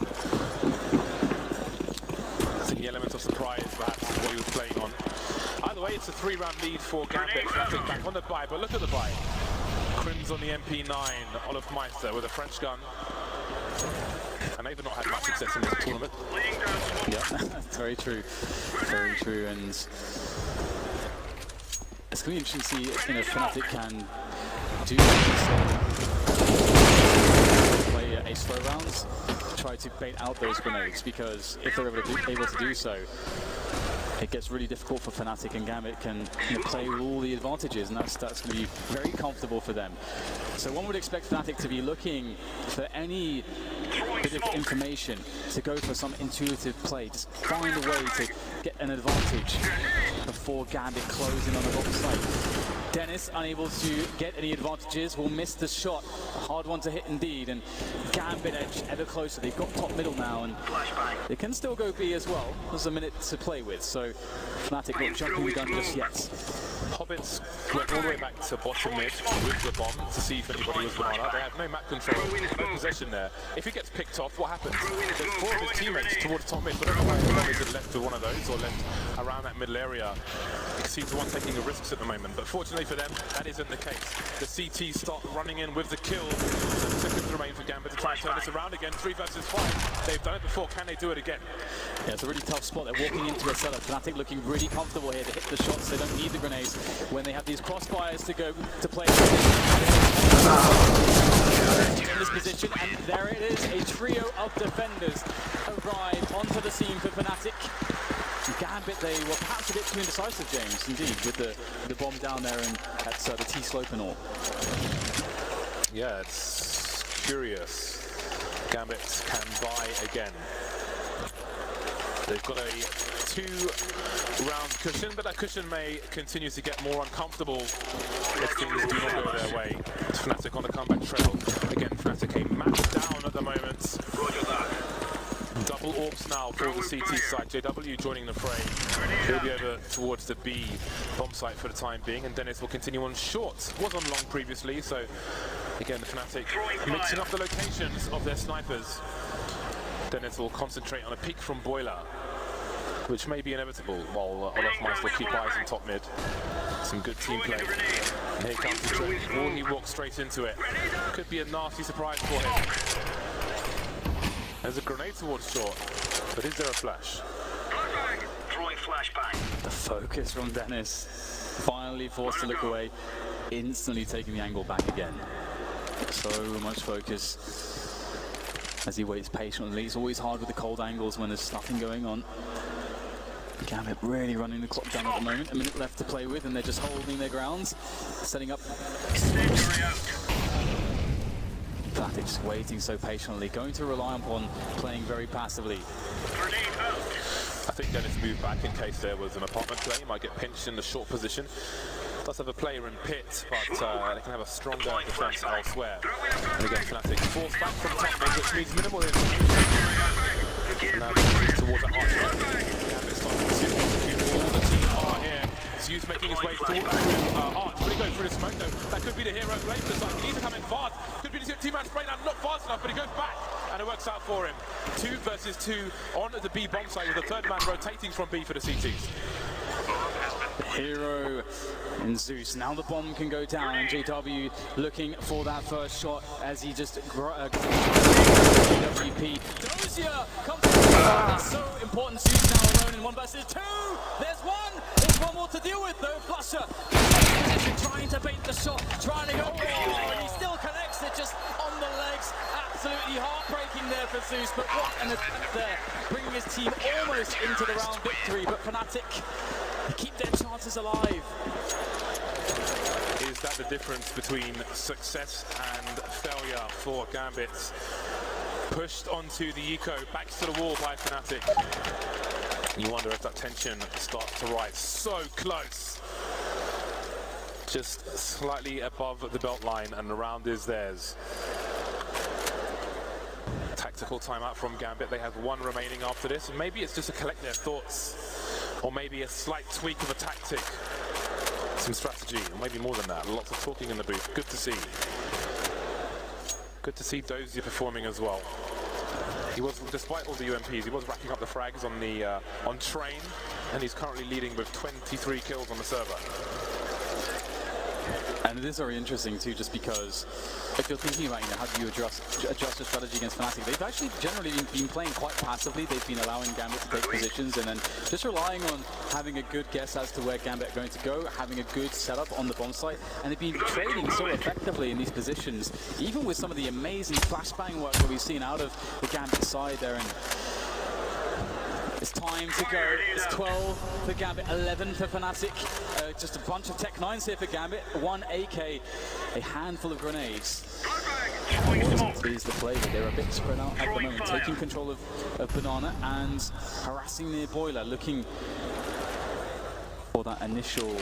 I think the element of surprise perhaps is what he was playing on. Either way, it's a 3-round lead for Gambit. Fnatic back on the buy, but look at the buy. Crims on the MP9, Olaf Meister with a French gun. And they've not had much success in this tournament. Yeah, that's very true. Very true, and it's going to be interesting to see if Fnatic can do play a slow rounds, try to bait out those grenades, because if they're able to do so, it gets really difficult for Fnatic, and Gambit can play with all the advantages, and that's going to be very comfortable for them. So one would expect Fnatic to be looking for any bit of information, to go for some intuitive play, just find a way to get an advantage before Gambit close in on the bottom side. Dennis, unable to get any advantages, will miss the shot. A hard one to hit indeed, and Gambit edge ever closer. They've got top middle now, and they can still go B as well. There's a minute to play with, so Fnatic not jumping the gun just yet. Hobbits went all the way back to bottom mid with the bomb to see if anybody was banana. They had no map control, no possession there. If he gets picked off, what happens? There's 4 of his teammates towards top mid, but I don't know why is it left to one of those or left around that middle area. You can see the one taking the risks at the moment, but fortunately for them, that isn't the case. The CT start running in with the kill. 7 seconds remain for Gambit to try and turn this around again. 3 versus 5. They've done it before. Can they do it again? Yeah, it's a really tough spot. They're walking into a setup. Fnatic looking really comfortable here to hit the shots. They don't need the grenades when they have these crossfires to go to play in this position. And there it is, a trio of defenders arrive onto the scene for Fnatic. Gambit, they were perhaps a bit too indecisive, James, indeed, with the bomb down there and at the T-slope and all. Yeah, it's curious. Gambit can buy again. They've got a 2-round cushion, but that cushion may continue to get more uncomfortable if things do not go their way. It's Fnatic on the comeback trail. Again, Fnatic a match down at the moment. Double orbs now for the CT side. JW joining the fray. He'll be over towards the B bomb site for the time being, and Dennis will continue on short. Was on long previously, so again, the Fnatic mixing up the locations of their snipers. Dennis will concentrate on a peek from Boiler, which may be inevitable, while Olaf Meister will keep eyes on top mid. Some good team play. And here comes the trick. Will he walk straight into it? Could be a nasty surprise for him. There's a grenade towards short, but is there a flash? The focus from Dennis, finally forced to look away, instantly taking the angle back again. So much focus as he waits patiently. It's always hard with the cold angles when there's nothing going on. Gambit really running the clock down at the moment. A minute left to play with, and they're just holding their grounds, setting up. Fnatic just waiting so patiently, going to rely upon playing very passively. I think Dennis moved back in case there was an apartment play. He might get pinched in the short position. Does have a player in pit, but they can have a stronger defense elsewhere. And again, Fnatic forced back from top mid, which means minimal information. Now towards that arch. Gambit starting to execute all the team are here. Zeus making his way through arch. Will he go through the smoke though? That could be the hero play for the side. He needs to come in fast. Could be the team-man spray now, not fast enough, but he goes back. And it works out for him. 2 versus 2 on the B bomb site with the third man rotating from B for the CTs. Hero and Zeus. Now the bomb can go down, and JW looking for that first shot as he just WP. Dozier comes to that's so important. Zeus now alone in 1 versus 2. There's one. There's one more to deal with though. Flusher position, trying to bait the shot, trying to go. Oh, and he still connects it just on the legs. Absolutely heartbreaking there for Zeus, but what an attempt there, bringing his team almost into the round victory. But Fnatic, they keep their chances alive. Is that the difference between success and failure for Gambit? Pushed onto the eco, backs to the wall by Fnatic. You wonder if that tension starts to rise. So close. Just slightly above the belt line, and the round is theirs. Tactical timeout from Gambit. They have one remaining after this. And maybe it's just to collect their thoughts, or maybe a slight tweak of a tactic, some strategy, or maybe more than that. Lots of talking in the booth. Good to see. Good to see Dozier performing as well. He was, despite all the UMPs, he was racking up the frags on the on train, and he's currently leading with 23 kills on the server. And it is very interesting too, just because if you're thinking about, how do you adjust your strategy against Fnatic, they've actually generally been playing quite passively. They've been allowing Gambit to take positions and then just relying on having a good guess as to where Gambit are going to go, having a good setup on the bomb site, and they've been trading so effectively in these positions, even with some of the amazing flashbang work that we've seen out of the Gambit side there. And it's time to go. It's 12 for Gambit, 11 for Fnatic. Just a bunch of Tech 9s here for Gambit. 1 AK, a handful of grenades. What is the play? They're a bit spread out at the moment, taking control of Banana and harassing near Boiler, looking for that initial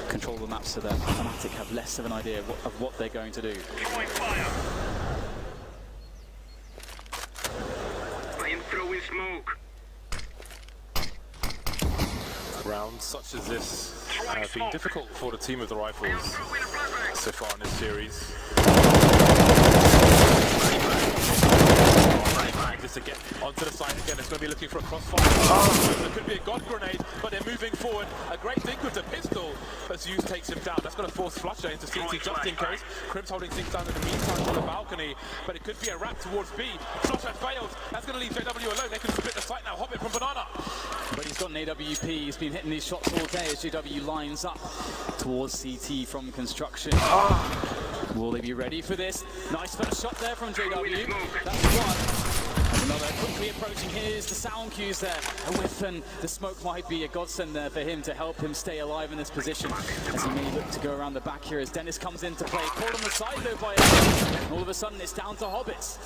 control of the map so that Fnatic have less of an idea of what they're going to do. I am throwing smoke. Rounds such as this have been difficult for the team of the Rifles so far in this series. Just to get onto the side again, it's going to be looking for a crossfire. There could be a god grenade, but they're moving forward. A great dink with the pistol, but Zeus takes him down. That's going to force Flusher into CT just in case. Krim's holding things down in the meantime on the balcony, but it could be a wrap towards B. Flusher fails. That's going to leave JW alone. They can split the site now. Hobbit from Banana. But he's got an AWP. He's been hitting these shots all day as JW lines up towards CT from construction. Will they be ready for this? Nice first shot there from JW. That's one. And another quickly approaching. Here's the sound cues there. A whiff, and the smoke might be a godsend there for him to help him stay alive in this position as he may look to go around the back here as Dennis comes into play. Caught on the side though by and all of a sudden it's down to Hobbits.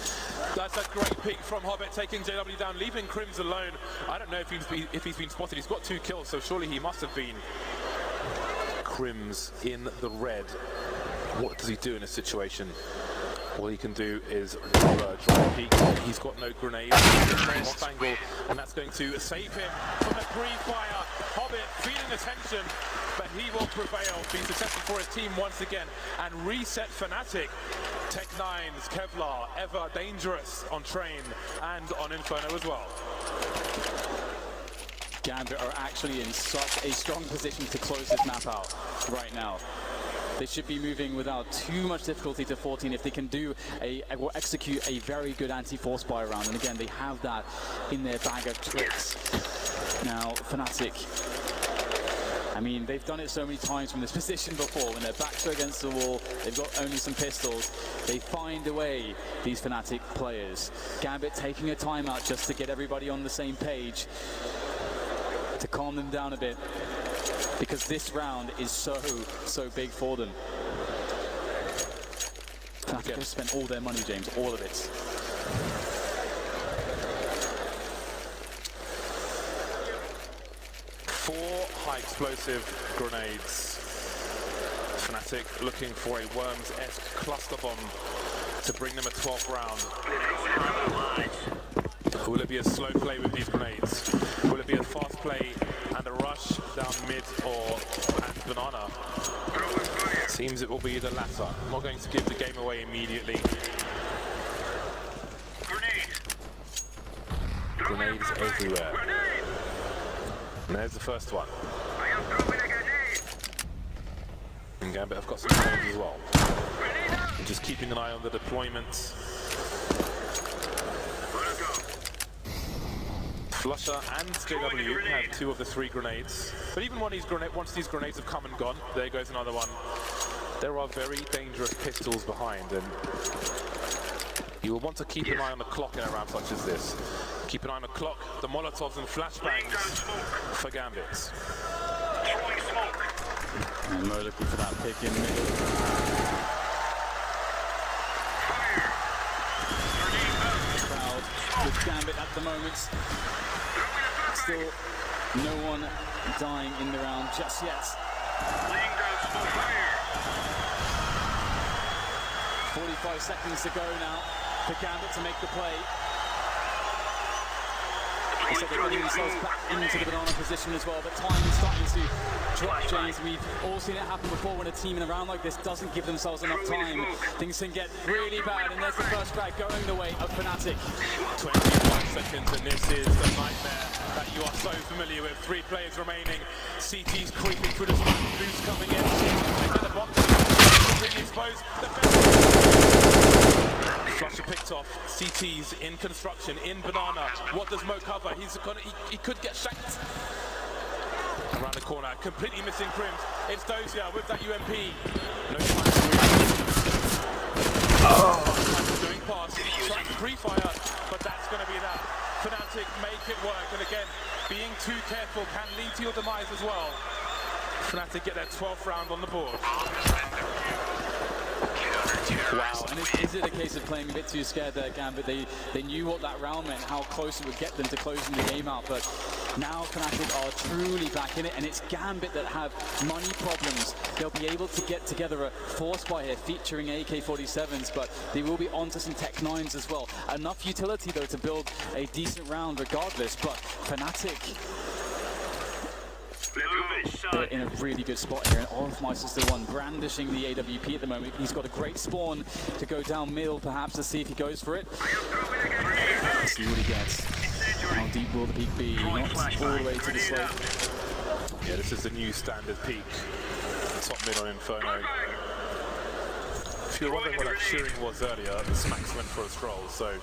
That's a great pick from Hobbit, taking JW down, leaving Krims alone. I don't know if he's been spotted. He's got 2 kills, so surely he must have been. Krims in the red. What does he do in this situation? All he can do is try and peek. He's got no grenade. Off angle, and that's going to save him from a pre-fire. Hobbit feeling the tension, but he will prevail, being successful for his team once again, and reset Fnatic. Tech 9's Kevlar, ever dangerous on train and on Inferno as well. Gambit are actually in such a strong position to close this map out right now. They should be moving without too much difficulty to 14 if they can do or execute a very good anti-force buy round. And again, they have that in their bag of tricks. Now, Fnatic, I mean, they've done it so many times from this position before. When their backs are against the wall, they've got only some pistols. They find a way, these Fnatic players. Gambit taking a timeout just to get everybody on the same page, to calm them down a bit, because this round is so big for them. Fnatic have spent all their money, James, all of it. Four high explosive grenades. Fnatic looking for a Worms-esque cluster bomb to bring them a 12th round. Will it be a slow play with these grenades? Will it be a fast play and a rush down mid or at Banana? Seems it will be the latter. I'm not going to give the game away immediately. Grenades everywhere. And there's the first one. And Gambit have got some grenades as well. And just keeping an eye on the deployment. Flusher and JW have 2 of the 3 grenades. But even once these grenades have come and gone, there goes another one. There are very dangerous pistols behind, and you will want to keep an eye on the clock in a round such as this. Keep an eye on the clock, the Molotovs and flashbangs for Gambit. And Mo looking for that pick in mid. Crowd with Gambit at the moment. Still no one dying in the round just yet. 45 seconds to go now for Gambit to make the play. So they're getting themselves back into the banana position as well, but time is starting to drop, James. We've all seen it happen before when a team in a round like this doesn't give themselves enough time. Things can get really bad, and there's the first frag going the way of Fnatic. 25 seconds, and this is the nightmare that you are so familiar with. 3 players remaining. CT's creeping through the smoke. Blues coming in. They get the bomb. Completely exposed. Flusher picked off. CT's in construction, in banana. What does Mo cover? He could get shanked. Around the corner, completely missing Crims. It's Dozier with that UMP. No time to react. Going past, trying to pre-fire, but that's going to be that. Fnatic make it work, and again, being too careful can lead to your demise as well. Fnatic get their 12th round on the board. Wow, and is it a case of playing a bit too scared there, Gambit? They knew what that round meant, how close it would get them to closing the game out, but now Fnatic are truly back in it, and it's Gambit that have money problems. They'll be able to get together a force buy here featuring AK-47s, but they will be onto some Tech 9s as well. Enough utility, though, to build a decent round regardless, but Fnatic, they're in a really good spot here, and Olofmeister is the one brandishing the AWP at the moment. He's got a great spawn to go down middle, perhaps, to see if he goes for it. Let's see what he gets. How deep will the peak be? Not all the way to the slope. Yeah, this is the new standard peak. Top mid on Inferno. If you're wondering what that cheering was earlier, the smacks went for a stroll, so you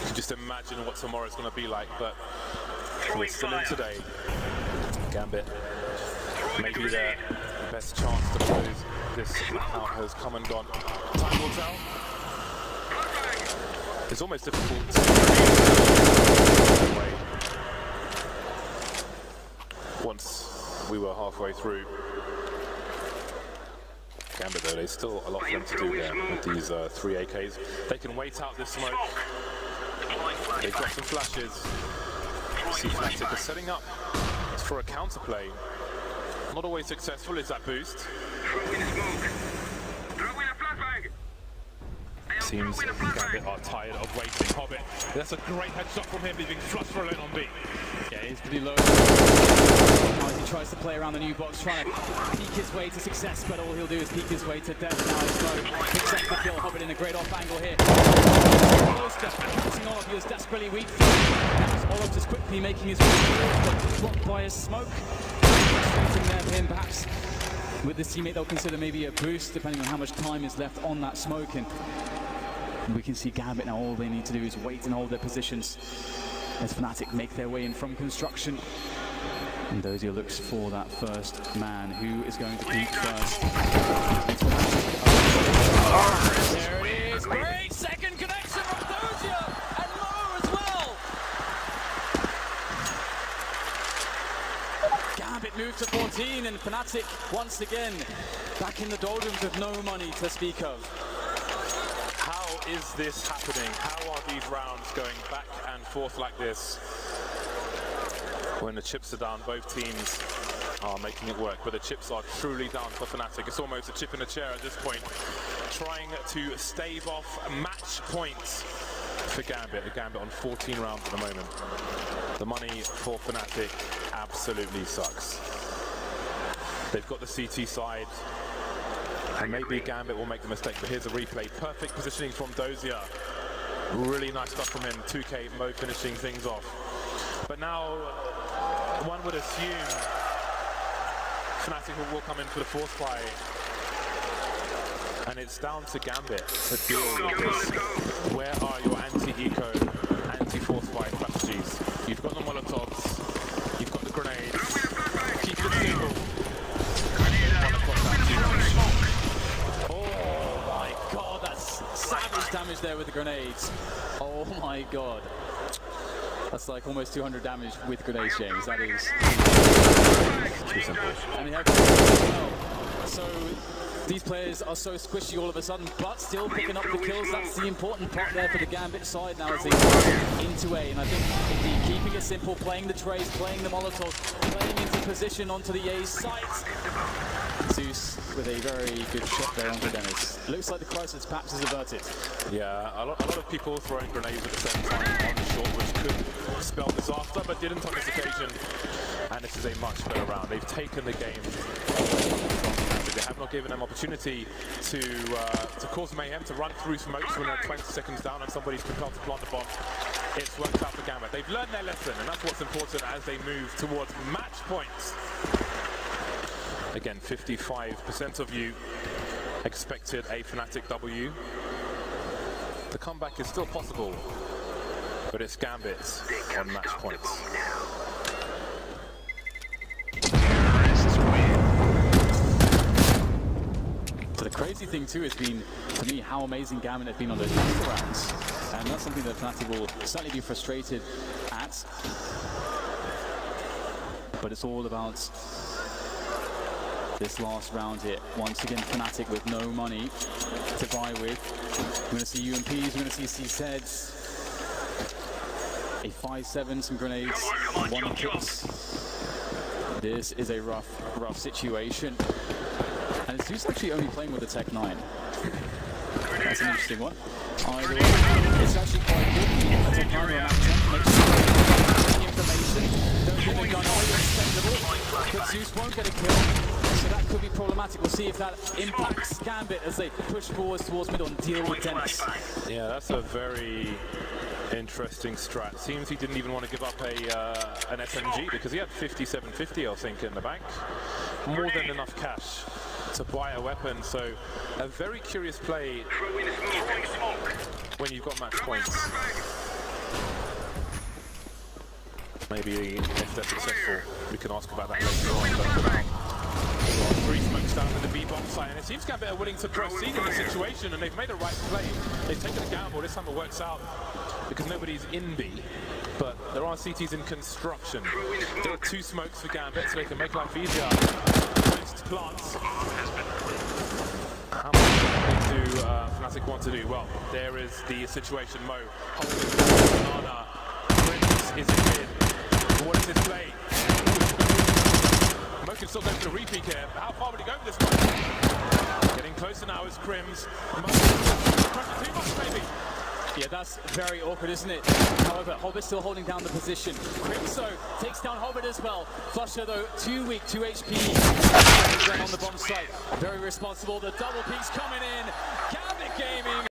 can just imagine what tomorrow's going to be like, but we're still in today. Gambit, maybe their best chance to close this out has come and gone. Time will tell. It's almost difficult to once we were halfway through. Gambit, though, there's still a lot for them to do there with these 3 AKs. They can wait out this smoke. They've got some flashes. See, Fnatic are setting up for a counterplay. Not always successful is that boost. Seems Gambit are tired of waiting. Hobbit, that's a great headshot from him, leaving Flusher alone on B. Yeah, he's pretty low. As he tries to play around the new box, trying to peek his way to success, but all he'll do is peek his way to death now. He's low. Picks up the kill. Hobbit in a great off angle here. Catching Olof, he was desperately weak. Olof just quickly making his way forward, but blocked by his smoke. Frustrating there for him, perhaps. With this teammate, they'll consider maybe a boost, depending on how much time is left on that smoke. And we can see Gambit now, all they need to do is wait and hold their positions as Fnatic make their way in from construction. And Dozier looks for that first man. Who is going to peak first? There it is. Great second connection from Dozier and Mo as well. Gambit moved to 14, and Fnatic once again back in the doldrums with no money to speak of. How is this happening? How are these rounds going back and forth like this? When the chips are down, both teams are making it work, but the chips are truly down for Fnatic. It's almost a chip in a chair at this point, trying to stave off match points for Gambit. Gambit on 14 rounds at the moment. The money for Fnatic absolutely sucks. They've got the CT side, and maybe Gambit will make the mistake, but here's a replay. Perfect positioning from Dozier. Really nice stuff from him. 2K Mo finishing things off. But now, one would assume Fnatic will come in for the fourth buy. And it's down to Gambit to deal with this. Where are your anti-eco, be forced by strategies. You've got the Molotovs, you've got the grenades, keep it stable. Oh my god, that's savage damage there with the grenades. Oh my god. That's like almost 200 damage with grenades, James. That is too simple. And they have so these players are so squishy all of a sudden, but still picking up the kills. That's the important part there for the Gambit side now as they move into A. And I think indeed keeping it simple, playing the trays, playing the Molotovs, playing into position onto the A site. Zeus with a very good shot there onto Dennis. Looks like the crisis perhaps is averted. Yeah, a lot of people throwing grenades at the same time on the short, which could spell disaster, but didn't on this occasion. And this is a much better round. They've taken the game from Fnatic. They have not given them opportunity to cause mayhem, to run through smokes when they're 20 seconds down and somebody's compelled to plant the bomb. It's worked out for Gambit. They've learned their lesson, and that's what's important as they move towards match points. Again, 55% of you expected a Fnatic W. The comeback is still possible, but it's Gambit on match points. So the crazy thing too has been, for me, how amazing Gambit has been on those master rounds. And that's something that Fnatic will certainly be frustrated at. But it's all about this last round here. Once again, Fnatic with no money to buy with. We're going to see UMPs, we're going to see CZs. A 5-7, some grenades, one kicks. This is a rough situation. And it's just actually only playing with the Tech 9. That's an interesting one. Either way, it's actually quite good. A Tech 9 or a MAP2 makes sure the information. Don't give a gun away, expendable. But Zeus won't get a kill. So that could be problematic. We'll see if that impacts Gambit as they push forwards towards middle and deal with Dennis. Yeah, that's a very interesting strat. Seems he didn't even want to give up an SMG because he had 5750, I think, in the bank. More than enough cash to buy a weapon. So a very curious play when you've got match points. Maybe if they're successful, we can ask about that later on. But for now, 3 smokes down to the B bomb site, and it seems Gambit are willing to proceed in the situation, and they've made a right play. They've taken a gamble. This time it works out because nobody's in B, but there are CTs in construction. There are 2 smokes for Gambit, so they can make life easier. Post plants. How much do Fnatic want to do? Well, there is the situation. Mo holding banana. Prince is in mid. What is this play? Mo can still go for the repeat here. How far would he go with this one? Getting closer now is Crims. Pressure too much, maybe. Yeah, that's very awkward, isn't it? However, Hobbit still holding down the position. Crimso takes down Hobbit as well. Flusher, though, 2 weak, 2 HP. On the bomb site. Very responsible. The double piece coming in. Gambit Gaming